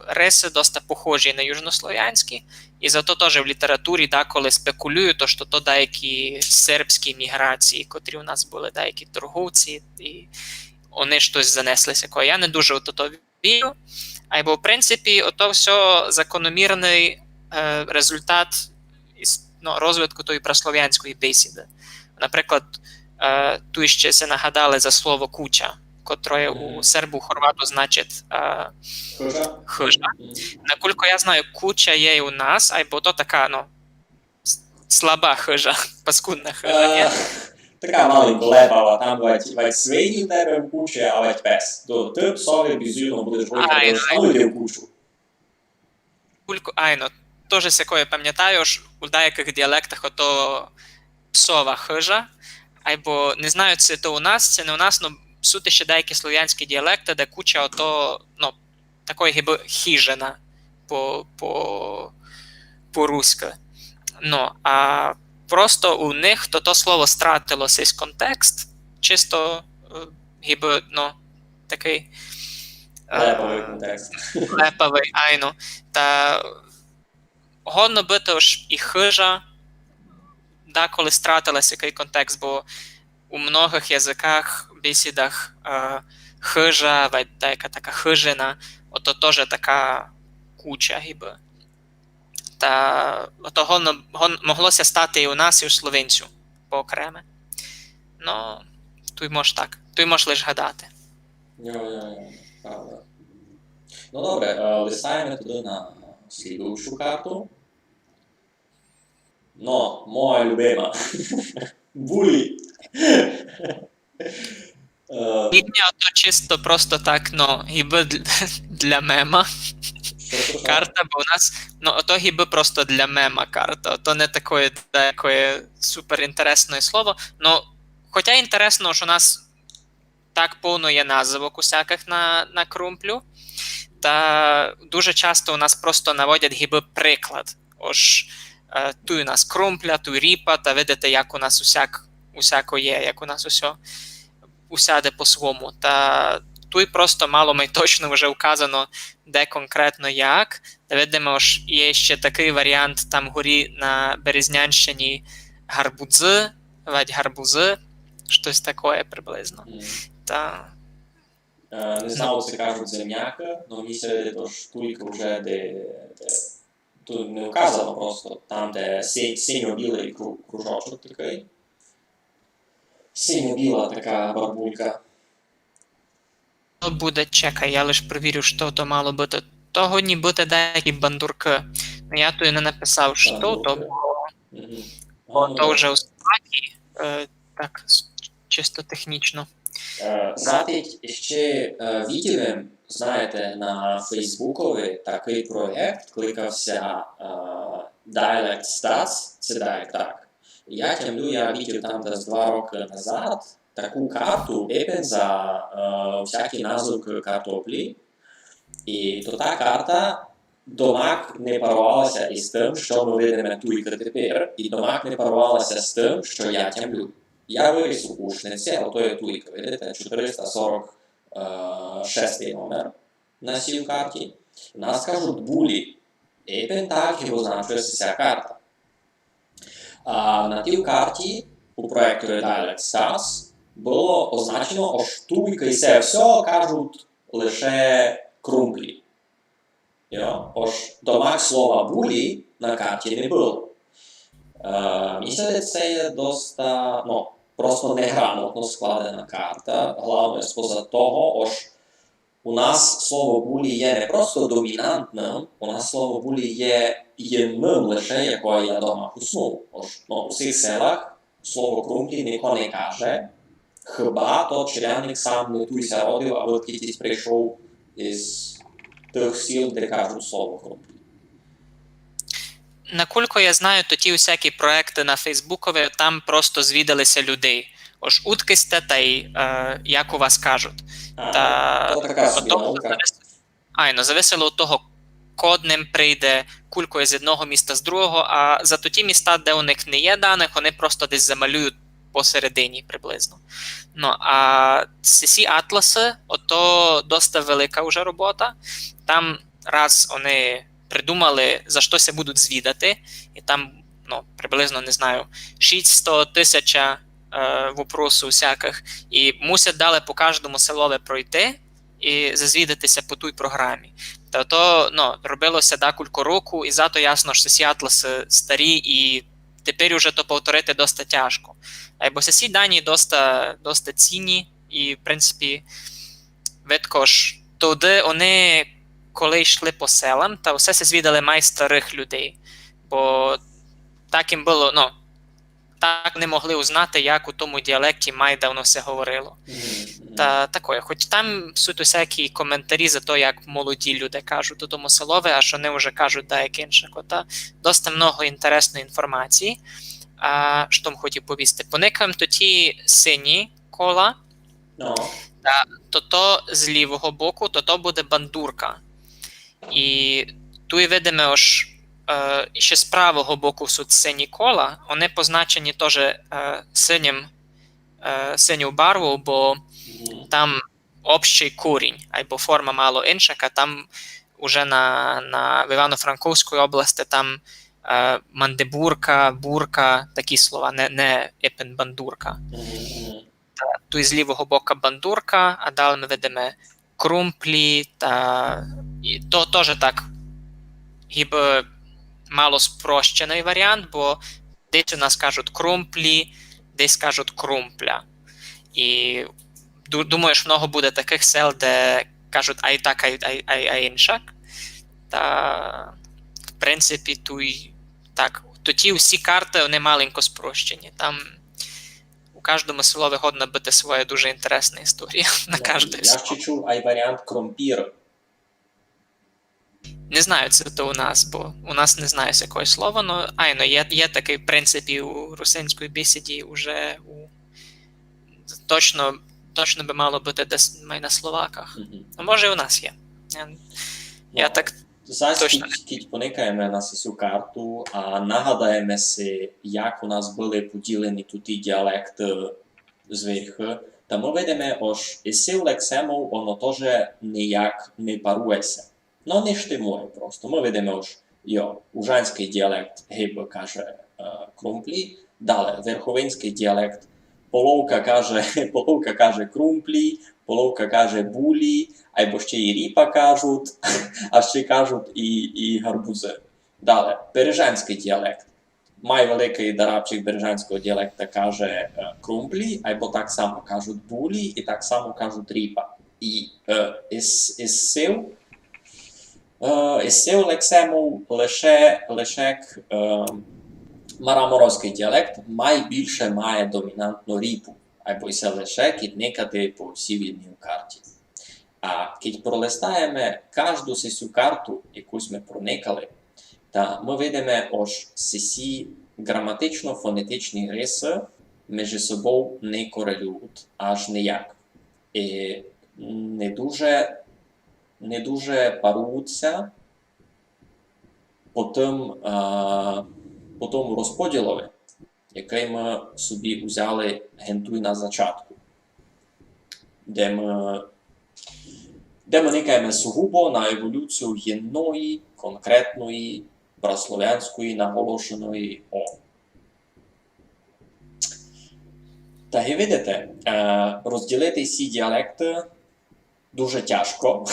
Speaker 2: риси досить похожі на южнослов'янські, і зато теж в літературі деколи спекулюють, що то деякі сербські міграції, котрі у нас були, деякі торговці, і вони щось занеслися. Я не дуже в то вірю. Або, в принципі, ото все закономірний результат розвитку тої праслов'янської бесіди. Наприклад, тут ще се нагадали за слово куча, котре у сербу-хорвату значить хижа. Накільки я знаю, куча є і у нас, або то така, слаба хижа, паскудна хижа, ні?
Speaker 1: Така маленька лепава, там вать свині в тебе в кучі, а вать пес. То ти псові бізюно будеш говорити, що а йди в кучу.
Speaker 2: Ну, теж з якої пам'ятаю, що у деяких діалектах ото псова хижа, або не знаю, це то у нас, це не у нас, ну, сути ще деякі слов'янські діалекти, де куча ото, ну, такої гіби хижина по-руськи. Ну, а просто у них то слово стратило сей контекст, чисто гіби, ну, такий
Speaker 1: Леповий контекст.
Speaker 2: Леповий, айно. Та годно би тож і хижа деколи стратилась який контекст, бо у многих язиках, бесідах хижа, деяка така хижина, ото теж така куча гіби. Та ото моглося стати і у нас, і у словенцю по-окреме. Ну, туй мож так. Туй мож лиш гадати.
Speaker 1: Правда. Ну добре, листаємо туди на слідуючу карту. Но, моя любима. Булі.
Speaker 2: Лінія то чисто просто так, ну, гіби для мема. Карта, бо у нас, ну, ото гіби просто для мема карта. Ото не такое суперінтересне слово. Ну, хоча інтересно, що у нас так повно є називок усяких на крумплю. Та дуже часто у нас просто наводять гіби приклад. Ось тут у нас крумпля, тут ріпа, та видите, як у нас усяко є, як у нас усяде по-свому. Та тут просто мало точно вже вказано, де конкретно як. Та видимо, що є ще такий варіант там горі на Березнянщині гарбузи, щось таке приблизно. Та...
Speaker 1: Не знав, це кажуть земняка, але мені серед того штуйка вже, де тут не вказано просто, там, де синьо-білий кружочок такий. Синьо-біла така барбулька.
Speaker 2: То буде, чекай, я лише провірю, що то мало бути. Того ні бути деякі бандурки. Ну, я тут не написав, що то було. То вже у Словакії, так, чисто технічно.
Speaker 1: Затить ще відділем, знаєте, на Фейсбукові такий проєкт кликався Dialect Stats, це так. Я видів там десь 2 роки назад таку карту епен за всякі назви картоплі. І то та карта домак не парувалася із тим, що ми видимо туйка тепер, і домак не парувалася з тим, що я тямлю. Я виріс у Кушниці, а то є туйка, видите, 446 номер на цій карті. Нас кажуть булі. Епен так і означується ця карта. А на тій карті у проєкту Dialect Stars було означено, що туйка і все кажуть лише крумплі. Домак слова булі на карті не було. Мені це є доста, просто неграмотно складена карта. Головне, споза того, у нас слово булі є не просто домінантним, у нас слово булі є єдним лише, якої я дома уснув. У всіх селах слово крумплі ніхто не каже, хіба то челяник сам не туйся родив, або кітись прийшов із тих сіл, де кажуть слово крумплі.
Speaker 2: Накільки я знаю, то ті усякі проекти на Фейсбукові, там просто звідалися людей. Ось уткисте, та й як у вас кажуть. Зависило від того, кодним прийде, кулькою з одного міста з другого, а за ті міста, де у них не є даних, вони просто десь замалюють посередині приблизно. А ці атласи, ото досить велика вже робота. Там раз вони придумали, за що се будуть звідати, і там, приблизно, не знаю, 600 тисяч вопросу всяких, і мусять дали по кожному селове пройти і зазвідатися по той програмі. Та то, робилося декілька року, і зато ясно, що ці атласи старі, і тепер уже то повторити досить тяжко. Бо ці дані досить цінні, і, в принципі, видко ж, туди вони, коли йшли по селам, та все се звідали май старих людей. Бо так їм було, ну, так не могли узнати, як у тому діалекті майда воно все говорило. Та такое, хоч там суть усякі коментарі за те, як молоді люди кажуть у тому слові, а що вони вже кажуть деяке інше. Та доста много інтересної інформації. А що вам хотів повісти? Поникаємо то ті сині кола, то з лівого боку, то буде бандурка. І тут видимо, що ще з правого боку суть сині кола, вони позначені теж синю барву, бо там общий корінь, або форма мало іншака, там уже в Івано-Франковській області там мандибурка, бурка, такі слова, не епенбандурка. Тут з лівого боку бандурка, а далі ми видимо крумплі, і то теж так гіби мало спрощений варіант, бо десь у нас кажуть крумплі, десь кажуть крумпля. І думаю, що много буде таких сел, де кажуть ай так, ай іншак. Та, в принципі, то ті всі карти, вони маленько спрощені. Там у кожному селові годно бути своя дуже інтересна історія на кожне село.
Speaker 1: Я ще чув ай варіант кромпір.
Speaker 2: Не знаю, це то у нас, бо у нас не знаю з якого слова, але є такий, в принципі, у русинській бесіді вже точно би мало бути десь на словаках. Може і у нас є. Я так точно не.
Speaker 1: Keď поникаємо на цю карту а нагадаємо си, як у нас були поділені тут діалекти зверху, та ми видимо, що із лексемов воно теж ніяк не парується. No не штимує просто. Ми видимо, що ужанський діалект гиби каже крумплі, далі верховинський діалект половка каже крумплі, половка каже булі, або ще і ріпа кажуть, а ще кажуть і гарбузи. Далі, бережанський діалект. Найвеликий дарабчик бережанського діалекта каже крумплі, або так само кажуть булі, і так само кажуть ріпа. І із сил лексему лише мараморозький діалект найбільше має домінантну ріпу, або ся лише кідникати по всій відній карті. А коли пролистаємо кожну цю карту, якусь ми проникали, та ми видимо, що ці граматично-фонетичні риси між собою не корелюють аж ніяк. І не дуже паруються по тому розподілові, який ми собі взяли гентуй на зачатку, де ми никаємо сугубо на еволюцію єдної, конкретної, праслов'янської наголошеної «о». Та ви видите, розділити ці діалекти дуже тяжко,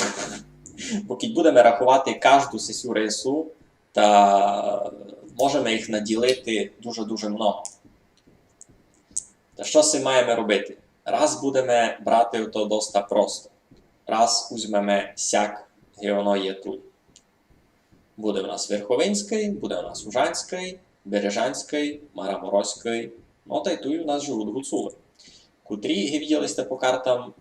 Speaker 1: бо коли будемо рахувати кожну цю рису, та можемо їх наділити дуже-дуже много. Та що з цим маємо робити? Раз будемо брати то доста просто. Раз візьмемо сяк, і воно є тут. Буде у нас верховинський, буде у нас ужанський, бережанський, мараморозький, та й тут у нас живуть гуцули. Котрі, ви виділи по картам,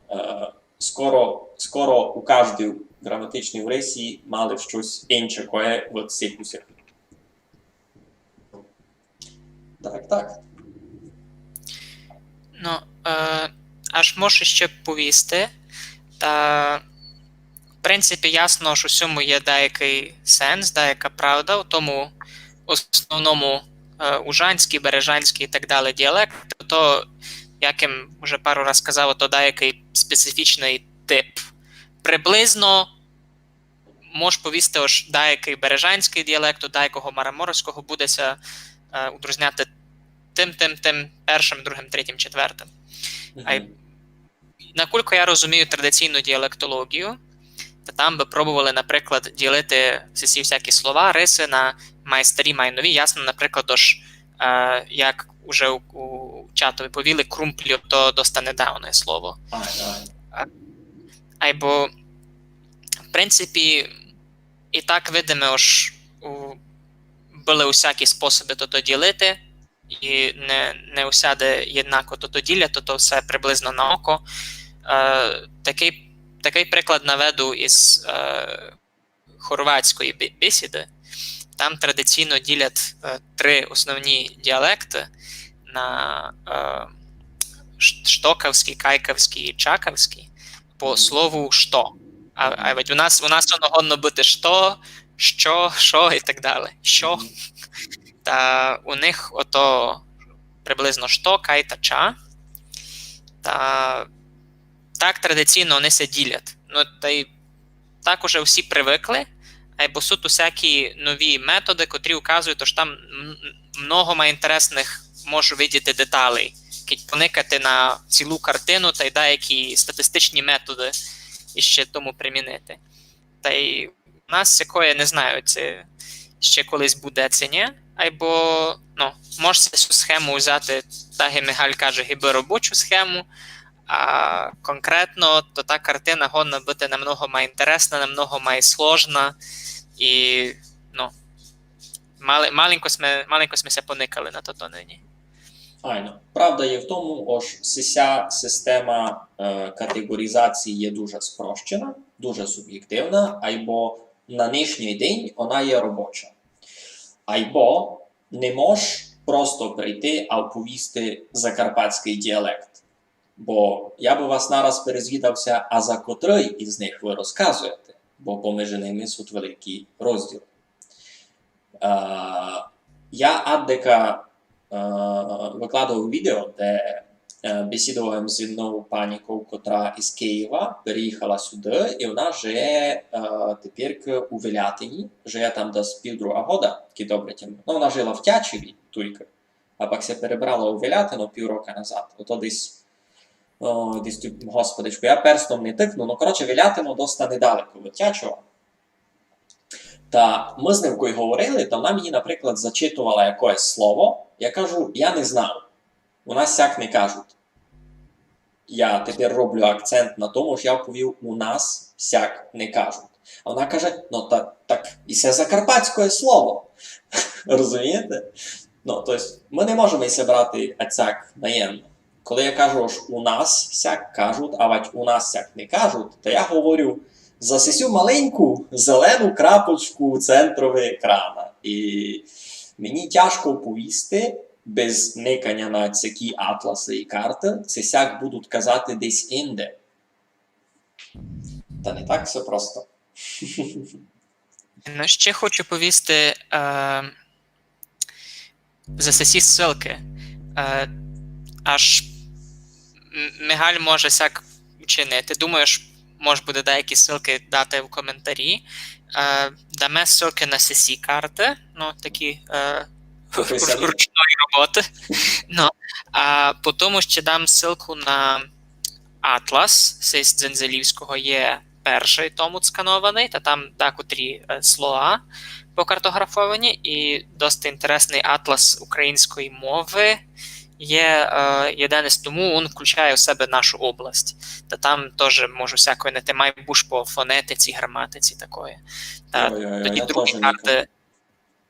Speaker 1: скоро у кожній граматичній рисі мали щось інше, кое в цих усіх. Так.
Speaker 2: Аж можу ще повісти. Та, в принципі, ясно, що в цьому є деякий сенс, деяка правда, в тому основному ужанський, бережанський і так далі діалект, то, як я вже пару раз сказав, то деякий специфічний тип. Приблизно можу повісти, що деякий бережанський діалект, деякого мараморського будеться удрозняти тим, першим, другим, третім, четвертим. Накільки я розумію традиційну діалектологію, то там би пробували, наприклад, ділити всі всякі слова, риси на майстарі, майнові. Ясно, наприклад, як уже у чатові повіли, крумплю, то доста недавнє слово. Або, в принципі, і так видимо, що у були усякі способи то ділити, і не усяде єднако то ділять, то все приблизно на око. Такий приклад наведу із хорватської бесіди. Там традиційно ділять 3 основні діалекти на штокавський, кайкавський і чакавський по слову «що». А ведь у нас воно годно бути що і так далі. Що. Та у них ото приблизно «що», «кай» та «ча». Та так традиційно вони се ділять. Ну, та й так уже всі привикли, або суть усякі нові методи, котрі вказують, що там много інтересних можу видіти деталей. Кіть поникати на цілу картину та й деякі статистичні методи іще тому примінити. Та й у нас якої, не знаю, це ще колись буде це ні, або, можете цю схему взяти, так і Михайль каже, гіби робочу схему, а конкретно то та картина годна бути намного має інтересна, намного має сложна, і, маленько сме се поникали на то нині.
Speaker 1: Файно. Правда є в тому, що ця система категоризації є дуже спрощена, дуже суб'єктивна, або на нинішній день вона є робоча. Або не можеш просто прийти, а оповісти закарпатський діалект. Бо я би вас нараз перезвідався, а за котрий із них ви розказуєте, бо поміж ними суть великий розділ. Я аддека викладав відео, де бесідував з одною панікою, котра із Києва переїхала сюди, і вона живе тепер у Велятині, живе там десь 1,5 года, такі добре теми. Ну, вона жила в Тячеві, тільки, а пак се перебрала у Велятину півроку назад. Ото десь господичку, я перстом не тикну, коротше, Велятину доста недалеко від Тячева. Та ми з ним коли говорили, то вона мені, наприклад, зачитувала якесь слово. Я кажу, я не знав. У нас сяк не кажуть. Я тепер роблю акцент на тому, що я повів, у нас сяк не кажуть. А вона каже, так, і це закарпатське слово. Розумієте? Тобто, ми не можемо іся брати ацяк наємно. Коли я кажу, що у нас сяк кажуть, а вать у нас сяк не кажуть, то я говорю за сесю маленьку зелену крапочку центрового екрана. І мені тяжко повісти, без никання на ці атласи і карти, це сяк будуть казати десь інде. Та не так все просто.
Speaker 2: Ще хочу повісти за сесі ссылки. Аж Мигаль може сяк учинити. Думаєш, може буде деякі ссылки дати в коментарі. Даме ссылки на сесі карти, такі ручної роботи. А потім ще дам ссылку на Атлас, з Дзензелівського є перший том сканований, та там декотрі слова покартографовані, і досить інтересний атлас української мови є один із тому, він включає в себе нашу область. Та там теж можу всякої знайти майбуш по фонетиці, граматиці такої. Та тоді другі карти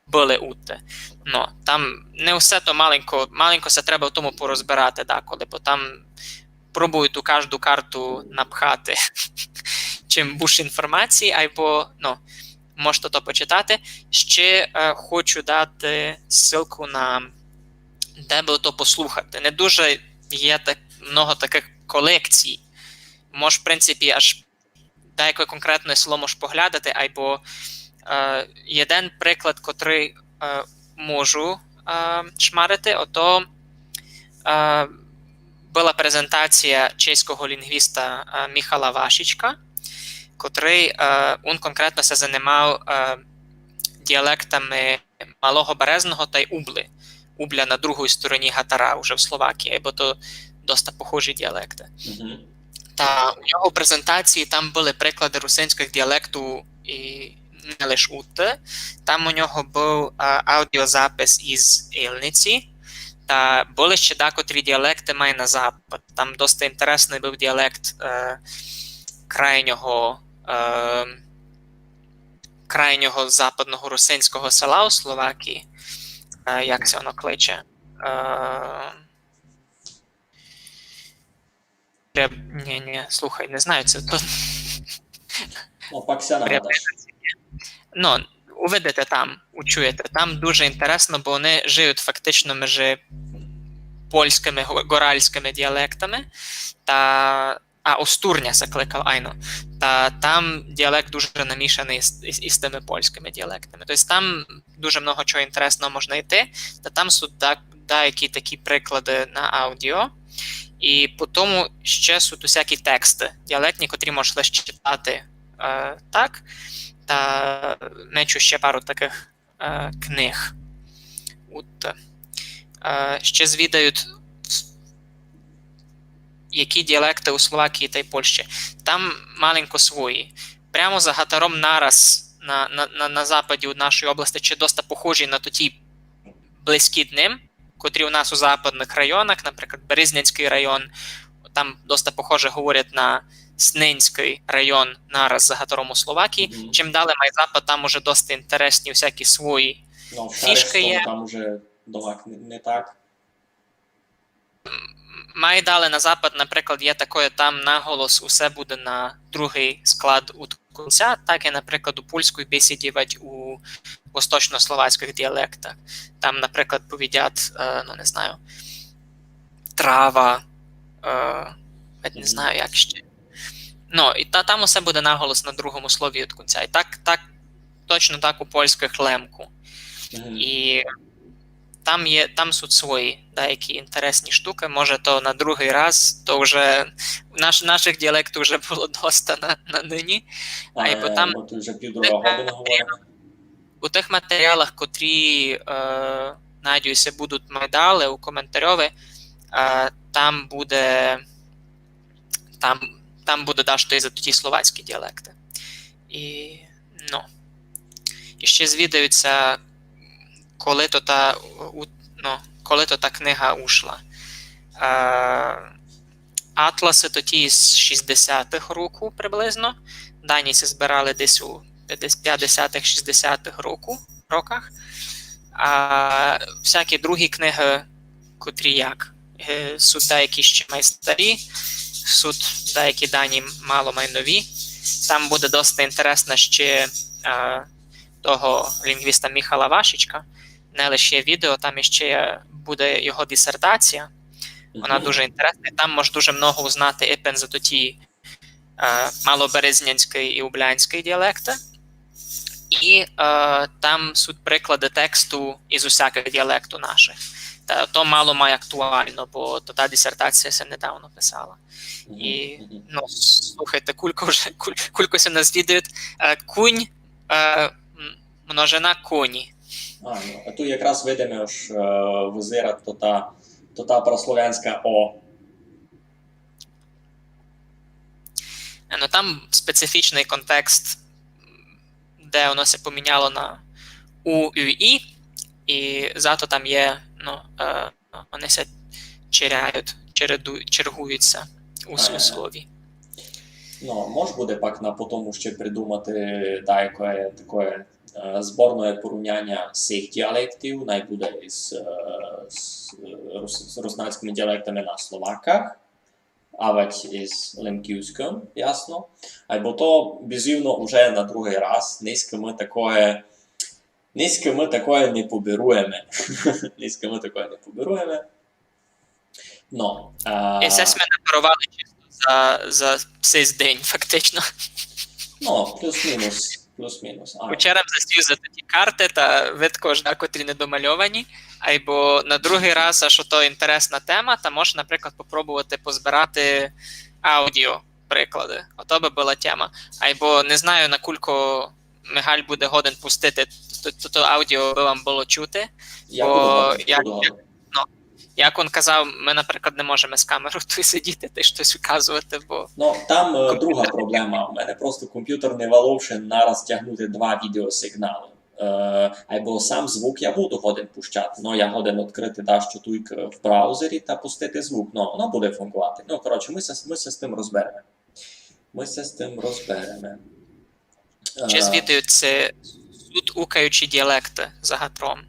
Speaker 2: були утте. Там не все то маленько се треба в тому порозбирати деколи, бо там пробують у кожну карту напхати чим буш інформації, або, можете то почитати. Ще хочу дати ссылку на де би то послухати. Не дуже є много таких колекцій. Може, в принципі, аж деяке конкретне село можеш поглядати, або один приклад, котрий можу шмарити, ото була презентація чеського лінгвіста Міхала Вашічка, котрий він конкретно се займав діалектами Малого Березного та й Убли. Убля на другій стороні Гатара, вже в Словакії, бо то досить похожі діалекти.
Speaker 1: Mm-hmm.
Speaker 2: Та у нього презентації там були приклади русинських діалектів і не лише утте. Там у нього був аудіозапис із Ільниці, та були ще декотрі діалекти май на запад. Там досить інтересний був діалект крайнього крайнього западного русинського села у Словакії. Як це воно кличе? Ні, слухай, не знаю, це то.
Speaker 1: Ну, пак ся нагадаш.
Speaker 2: Ну, увидите там, учуєте. Там дуже інтересно, бо вони живуть фактично між польськими, горальськими діалектами. Остурня се кликав, айно. Та там діалект дуже намішаний із тими польськими діалектами. Тобто там дуже много чого інтересного можна йти, та там суть деякі такі приклади на аудіо. І по тому ще суть усякі тексти діалектні, котрі можна читати так. Та мечу ще пару таких книг. Ще звідають, які діалекти у Словакії та й Польщі. Там маленько свої. Прямо за Гатаром нараз на западі у нашої області чи доста похожі на ті близькі ним, котрі у нас у западних районах, наприклад, Березнянський район, там доста похоже говорять на Снинський район нараз за Гатаром у Словакії. Чим далі має запад, там уже доста інтересні всякі свої фішки є.
Speaker 1: Там уже довак не так.
Speaker 2: Має далі на запад, наприклад, є таке, там наголос усе буде на другий склад у кінця, так і, наприклад, у польської бесідівать у восточнословацьких діалектах. Там, наприклад, повідять, не знаю, трава, не знаю, як ще. І там усе буде наголос на другому слові від кінця. І так, точно так у польських лемку. І там суть свої деякі інтересні штуки. Може, то на другий раз, то вже наших діалектів вже було доста на нині. Бо там
Speaker 1: вже півдруга година говоримо.
Speaker 2: У тих матеріалах, котрі, надіюся, будуть майдали у коментарьові, там буде дашто і за ті словацькі діалекти. І ще звідаються, коли то та книга ушла. Атласи то ті з 60-х років приблизно. Дані се збирали десь у 50-х-60-х роках. А всякі другі книги, котрі як, суть деякі ще майстарі, суть деякі дані мало май нові. Там буде досить інтересно ще того лінгвіста Міхала Вашичка. Не лише відео, там ще буде його дисертація. Вона дуже інтересна. Там можна дуже много узнати і за ті малоберезнянський і ублянський діалекти. І там суть приклади тексту із усяких діалекту наших. То мало має актуально, бо та дисертація се недавно писала. І, слухайте, кулько се нас відають. Кунь, множина куні.
Speaker 1: А тут якраз видимо ж визира то та прослов'янська О.
Speaker 2: Там специфічний контекст, де воно се поміняло на У, Ю, І, і зато там є, вони се чергуються у слові.
Speaker 1: Може буде пак на потому ще придумати таке зборне порівняння цих діалектів, найбуде з руснацькими діалектами на словаках, авать із лемківським, ясно. Або то безумно вже на другий раз, низько ми такое не побіруємо.
Speaker 2: І це ми не парували чисто за цей день, фактично.
Speaker 1: Плюс-мінус.
Speaker 2: Вчора засів за ті карти та видко ж, котрі недомальовані, або на другий раз, а що то інтересна тема, та можеш, наприклад, попробувати позбирати аудіо приклади. Ото би була тема. Або не знаю, на кулько Михайль буде годен пустити, то аудіо би вам було чути. Як він казав, ми, наприклад, не можемо з камерою сидіти та щось виказувати, бо...
Speaker 1: Там друга проблема. У мене просто комп'ютер не валовши нараз тягнути два відеосигнали. Або сам звук я буду годен пущати. Я годен відкрити дащо туйк в браузері та пустити звук. Воно буде функувати. Коротше, ми се з тим розберемо.
Speaker 2: Чи звідуються тут укаючі діалекти за Гатром?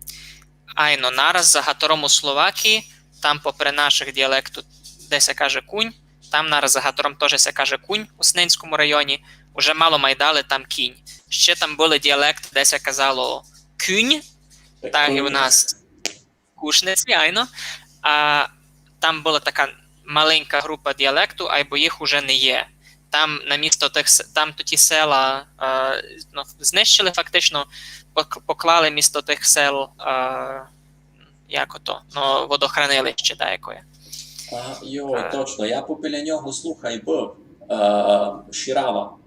Speaker 2: Айно, нараз за Гатром у Словакії, там попри наших діалекту, де се каже кунь, там нараз за Гатром теж се каже кунь у Сненському районі, уже мало майдали там кінь. Ще там були діалекти, де се казало кюнь, так і у нас кушниці, айно. А там була така маленька група діалекту, або їх уже не є. Там на місто тих, там ті села знищили фактично, поклали місто тих сел, як ото, водохранилище деякої.
Speaker 1: Точно, я попіля нього слухай був, Ширава.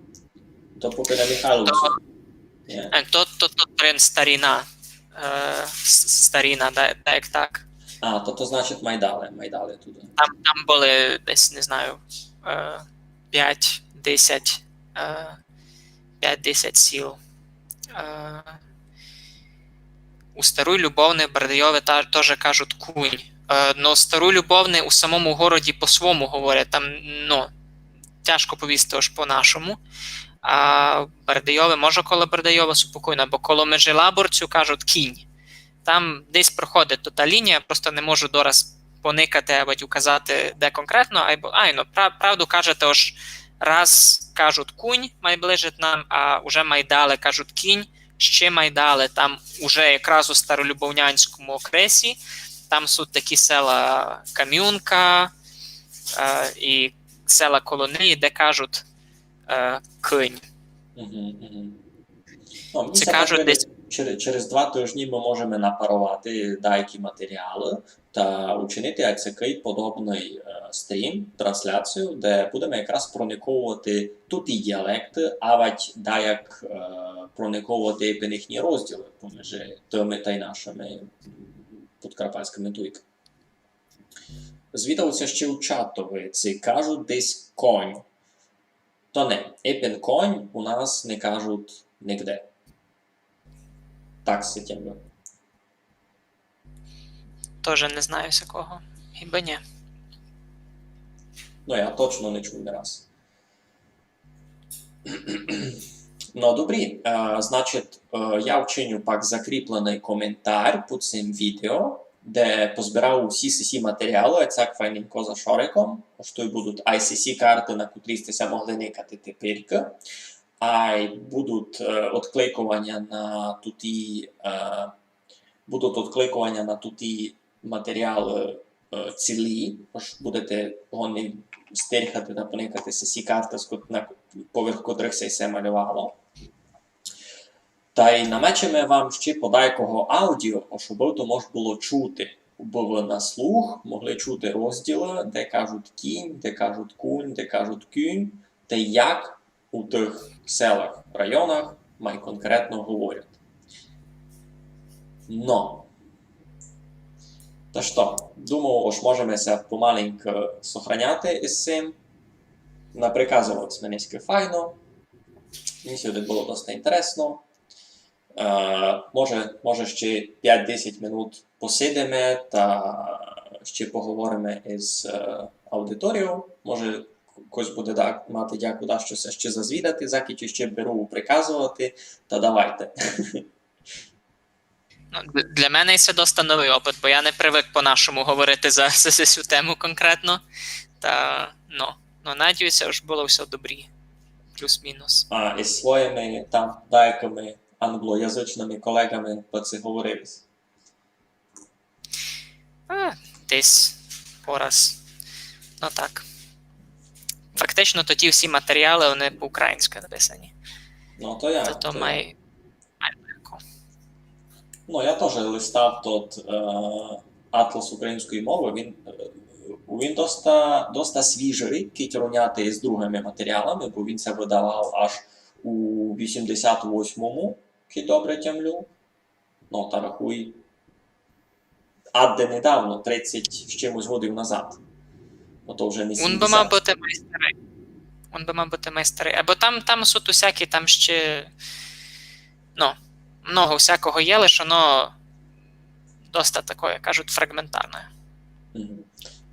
Speaker 1: То попіля Михайловича.
Speaker 2: То прин старіна. Старіна, як так.
Speaker 1: То значить майдали туди.
Speaker 2: Там були десь, не знаю, 5-10 сіл. У Стару Любовне Бардайове теж кажуть кунь. Но Стару Любовне у самому городі по-свому говорять. Там, тяжко повісти аж по-нашому. А Бардайове, може коло Бардайова спокійно, бо коло Межелаборцю кажуть кінь. Там десь проходить та лінія, просто не можу дораз поникати або указати, де конкретно, правду кажете, ось раз кажуть кунь, майближить нам, а вже майдали кажуть кінь, ще майдали, там уже якраз у Старолюбовнянському окресі, там суть такі села Кам'юнка і села Колонії, де кажуть кинь.
Speaker 1: Це кажуть десь... Через 2 тижні ми можемо напарувати деякі матеріали та учинити такий подобний стрім, трансляцію, де будемо якраз прониковувати тут і діалекти, а деяк прониковувати пенихні розділи поміж тими та й нашими подкарпатськими туйками. Звідалося ще у чатові, це кажуть десь конь. То не, епін конь у нас не кажуть нігде. Так, сетємно.
Speaker 2: Тоже не знаю з якого. Хіба ні.
Speaker 1: Я точно не чув не раз. Добрі. Значить, я вчиню пак закріплений коментар під цим відео, де позбирав усі матеріали, цяк файненько за шориком. Ось тут будуть ICC-карти, на котрі сте могли никати тепер. А й будуть відкликування на туті матеріали цілі, тож будете вони стерхати та поникати сі карти, поверх котрих се малювало. Та й намечемо вам ще подайкого аудіо, щоб то можна було чути. Бо ви на слух могли чути розділи, де кажуть кінь, де кажуть кунь, де кажуть кюнь, та як у тих селах, районах май конкретно говорять. Та що, думаю, ось можемо се помаленько сохраняти із цим. Наприказували ми низько файно. Мені сьогодні було досить інтересно. Може ще 5-10 минут посидимо та ще поговоримо із аудиторією. Може, когось буде мати дяку, щось ще зазвідати, заки ще беру приказувати, та давайте.
Speaker 2: Для мене це досить новий опит, бо я не привик по-нашому говорити за цю тему конкретно. Та, надіюся, що було все добрі. Плюс-мінус.
Speaker 1: Із своїми там деякими англоязичними колегами про це говорились?
Speaker 2: Десь пораз. Так. Фактично, тоді всі матеріали, вони по-українськи написані.
Speaker 1: То я.
Speaker 2: То має легко.
Speaker 1: Я теж листав тот атлас української мови. Він доста свіжий, кіть рівняти з другими матеріалами, бо він це видавав аж у 88-му, кіть добре тямлю. Та рахуй, адде недавно, 30 з чимось годів назад. То вже не 70.
Speaker 2: Він би мав бути майстри. Або там суть усякі, там ще много всякого є, лише воно доста таке, кажуть, фрагментарне.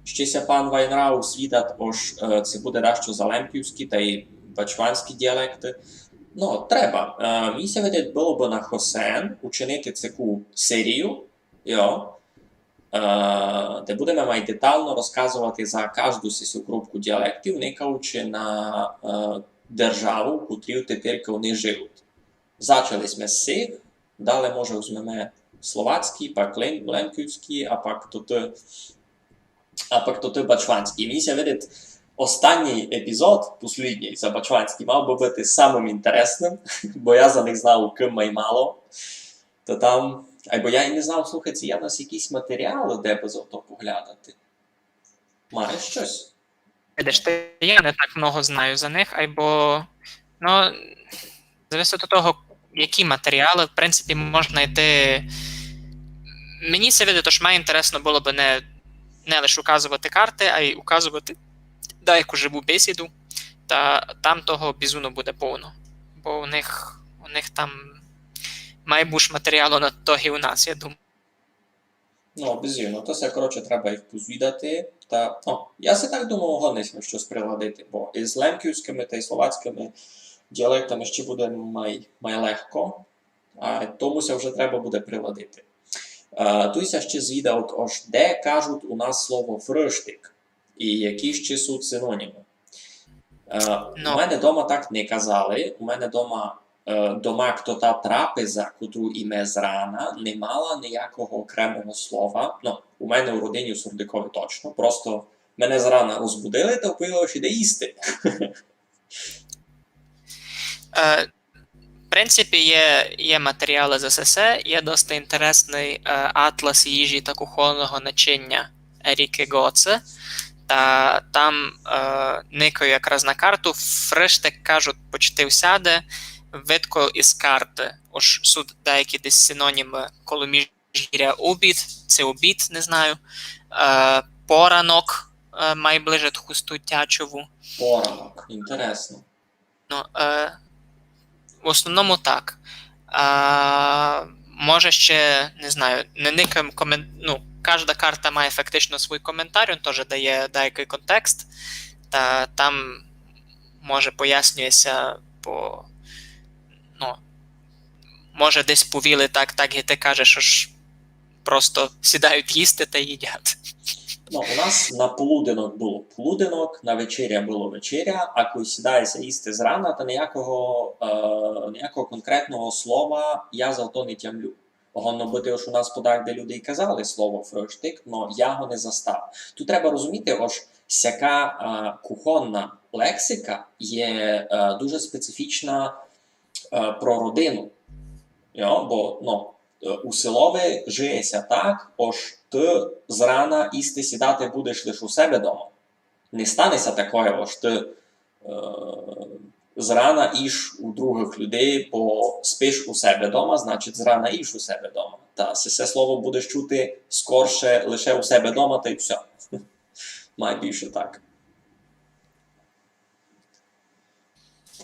Speaker 1: Ще пан Вайнраус відат, ось це буде дещо залемківські та й бачванські діалекти. Треба. Мені ся видить, було б на Хосен учинити таку серію, де будемо май детально розказувати за кожну сесю групку діалектів, никаючи на державу, в котрій тепер вони живуть. Зачали сме з цих, далі, може, візьмемо словацький, пак ленківський, а пак то бачванський. Мені ся видить, останній епізод, послідній, за бачванський, мав би бути самим інтересним, бо я за них знав ким май мало. То там, або я і не знав, слухайте, є в нас якісь матеріали, де би за то поглядати. Маєш щось?
Speaker 2: Видиш, я не так много знаю за них, або, залежить від того, які матеріали, в принципі, можна йти. Мені це видить, що має інтересно було б не лише указувати карти, а й указувати деяку живу бесіду, та там того безумно буде повно. Бо у них там має бути матеріалу на то і у нас, я думаю.
Speaker 1: Безумно. То все, коротше, треба їх позвідати. Я си так думав, гониśmy щось приладити, бо із лемківськими та й словацькими діалектами ще буде май легко, а томуся вже треба буде приладити. Туйся ще звідав, де кажуть у нас слово фрыштик і які ще суть синоніми. У мене дома так не казали. У мене дома та трапеза, котру іме зрана, не мала ніякого окремого слова. У мене у родині в Сурдикові точно. Просто мене зрана розбудили та впили, що йде їсти.
Speaker 2: В принципі, є матеріали з ССС, є досить інтересний атлас їжі та кухонного начиння Еріки Гоце. Та там никаю якраз на карту, фриштик, кажуть, почти всяде, видко із карти. Ось суд деякі десь синоніми коло міжгір'я обід, це обід, не знаю. Поранок має ближе хусту тячову.
Speaker 1: Поранок, інтересно.
Speaker 2: В основному так. Може ще, не знаю, не никаємо кожна карта має фактично свій коментар, він теж дає деякий контекст, та там, може, пояснюється може десь повіли так і ти кажеш, що ж просто сідають їсти та їдять.
Speaker 1: У нас на полуденок було полуденок, на вечеря було вечеря, а коли сідається їсти зрана, то ніякого конкретного слова я за то не тямлю. Гонно бути, що у нас подак, де люди й казали слово фрыштик, но я його не застав. Тут треба розуміти, сяка кухонна лексика є дуже специфічна про родину. Бо у селові жиється так, ти зрана їсти сідати будеш лише у себе вдома. Не станеться такого, ти зрана їш у других людей, бо спиш у себе вдома, значить зрана їш у себе вдома. Та це слово будеш чути скорше лише у себе вдома, та й все. Має більше так.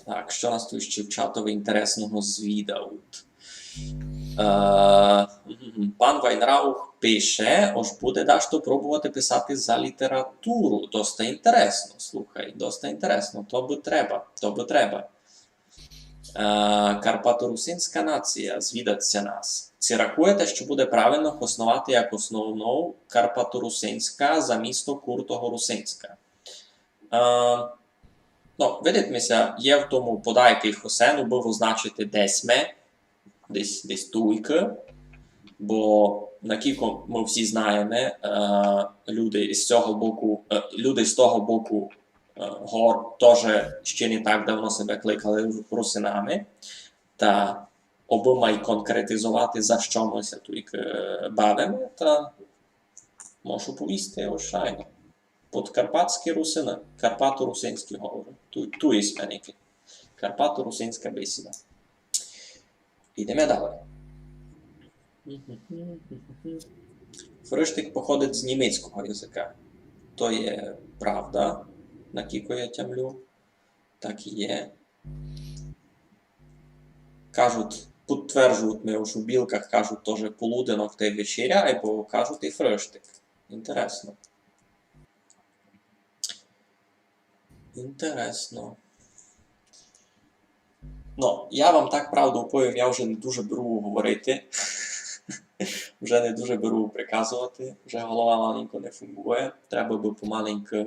Speaker 1: Так, що нас тут ще в чатові інтересного звідають? Пан Вайнраух пише, буде дашто пробувати писати за літературу. Доста інтересно, слухай, доста інтересно. То би треба. Карпаторусинська нація, звідаться нас. Чи рахуєте, що буде правильно основати як основну Карпаторусинська за місто Куртого-Русинська? Видитмеся, є в тому подайки Хосену, був означити десь десь туйки, бо накільки ми всі знаємо, люди з того боку гор теж ще не так давно себе кликали русинами, та обома й конкретизувати, за що ми се туйки бавимо, та можу повісти ошайно. Подкарпатські русини, карпато-русинські говори. Ту є сменики. Карпато-русинська бесіда. Йдемо далі. Фрыштик походить з німецького язика. То є правда, на кілько я тямлю. Так і є. Кажуть, підтверджують ми у білках, кажуть теж полуденок та й вечеря, або кажуть і фрыштик. Інтересно. Ну, я вам так правду повім, я вже не дуже беру говорити. Вже не дуже беру приказувати, вже голова маленько не функує. Треба би помаленьку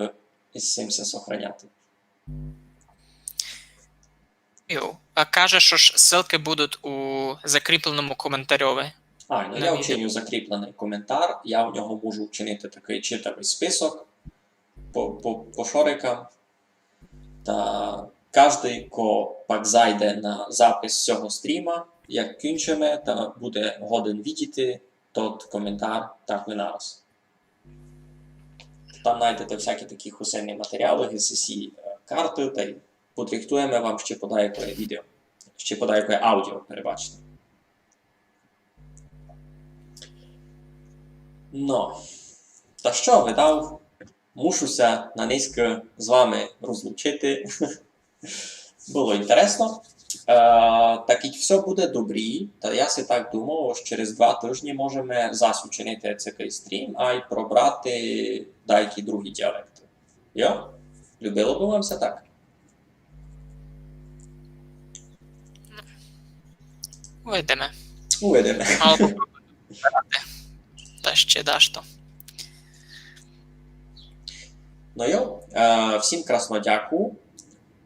Speaker 1: із цим все сохраняти.
Speaker 2: Йоу. А каже, що ж ссылки будуть у закріпленому коментарьові.
Speaker 1: Ну я вчиню закріплений коментар, я в нього можу вчинити такий читавий список по шорикам. Та кожен, хто пак зайде на запис цього стріма, як кінчимо, та буде годен бачити тот коментар так ви нараз. Там знайдете всякі такі хусенні матеріали, GCC карти, та й подрихтуємо вам ще подайке відео, ще подайке аудіо, перебачте. Ну, та що, видав, мушуся на низько з вами розлучити. Було інтересно. Так і все буде добрі. Та я си так думав, що через 2 тижні можемо зас учинити цей стрім, а й пробрати деякі другі діалекти. Йо? Любило би вам все так?
Speaker 2: Увидимо.
Speaker 1: Увидимо.
Speaker 2: Мало попробувати. Та ще дашто.
Speaker 1: Ну йо, всім красно дякую.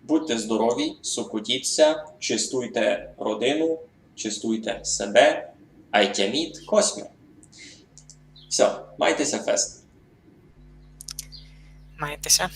Speaker 1: Будьте здорові, сокотіться, чистуйте родину, чистуйте себе, а й тяміть космір. Все, майтеся фест.
Speaker 2: Маєтеся.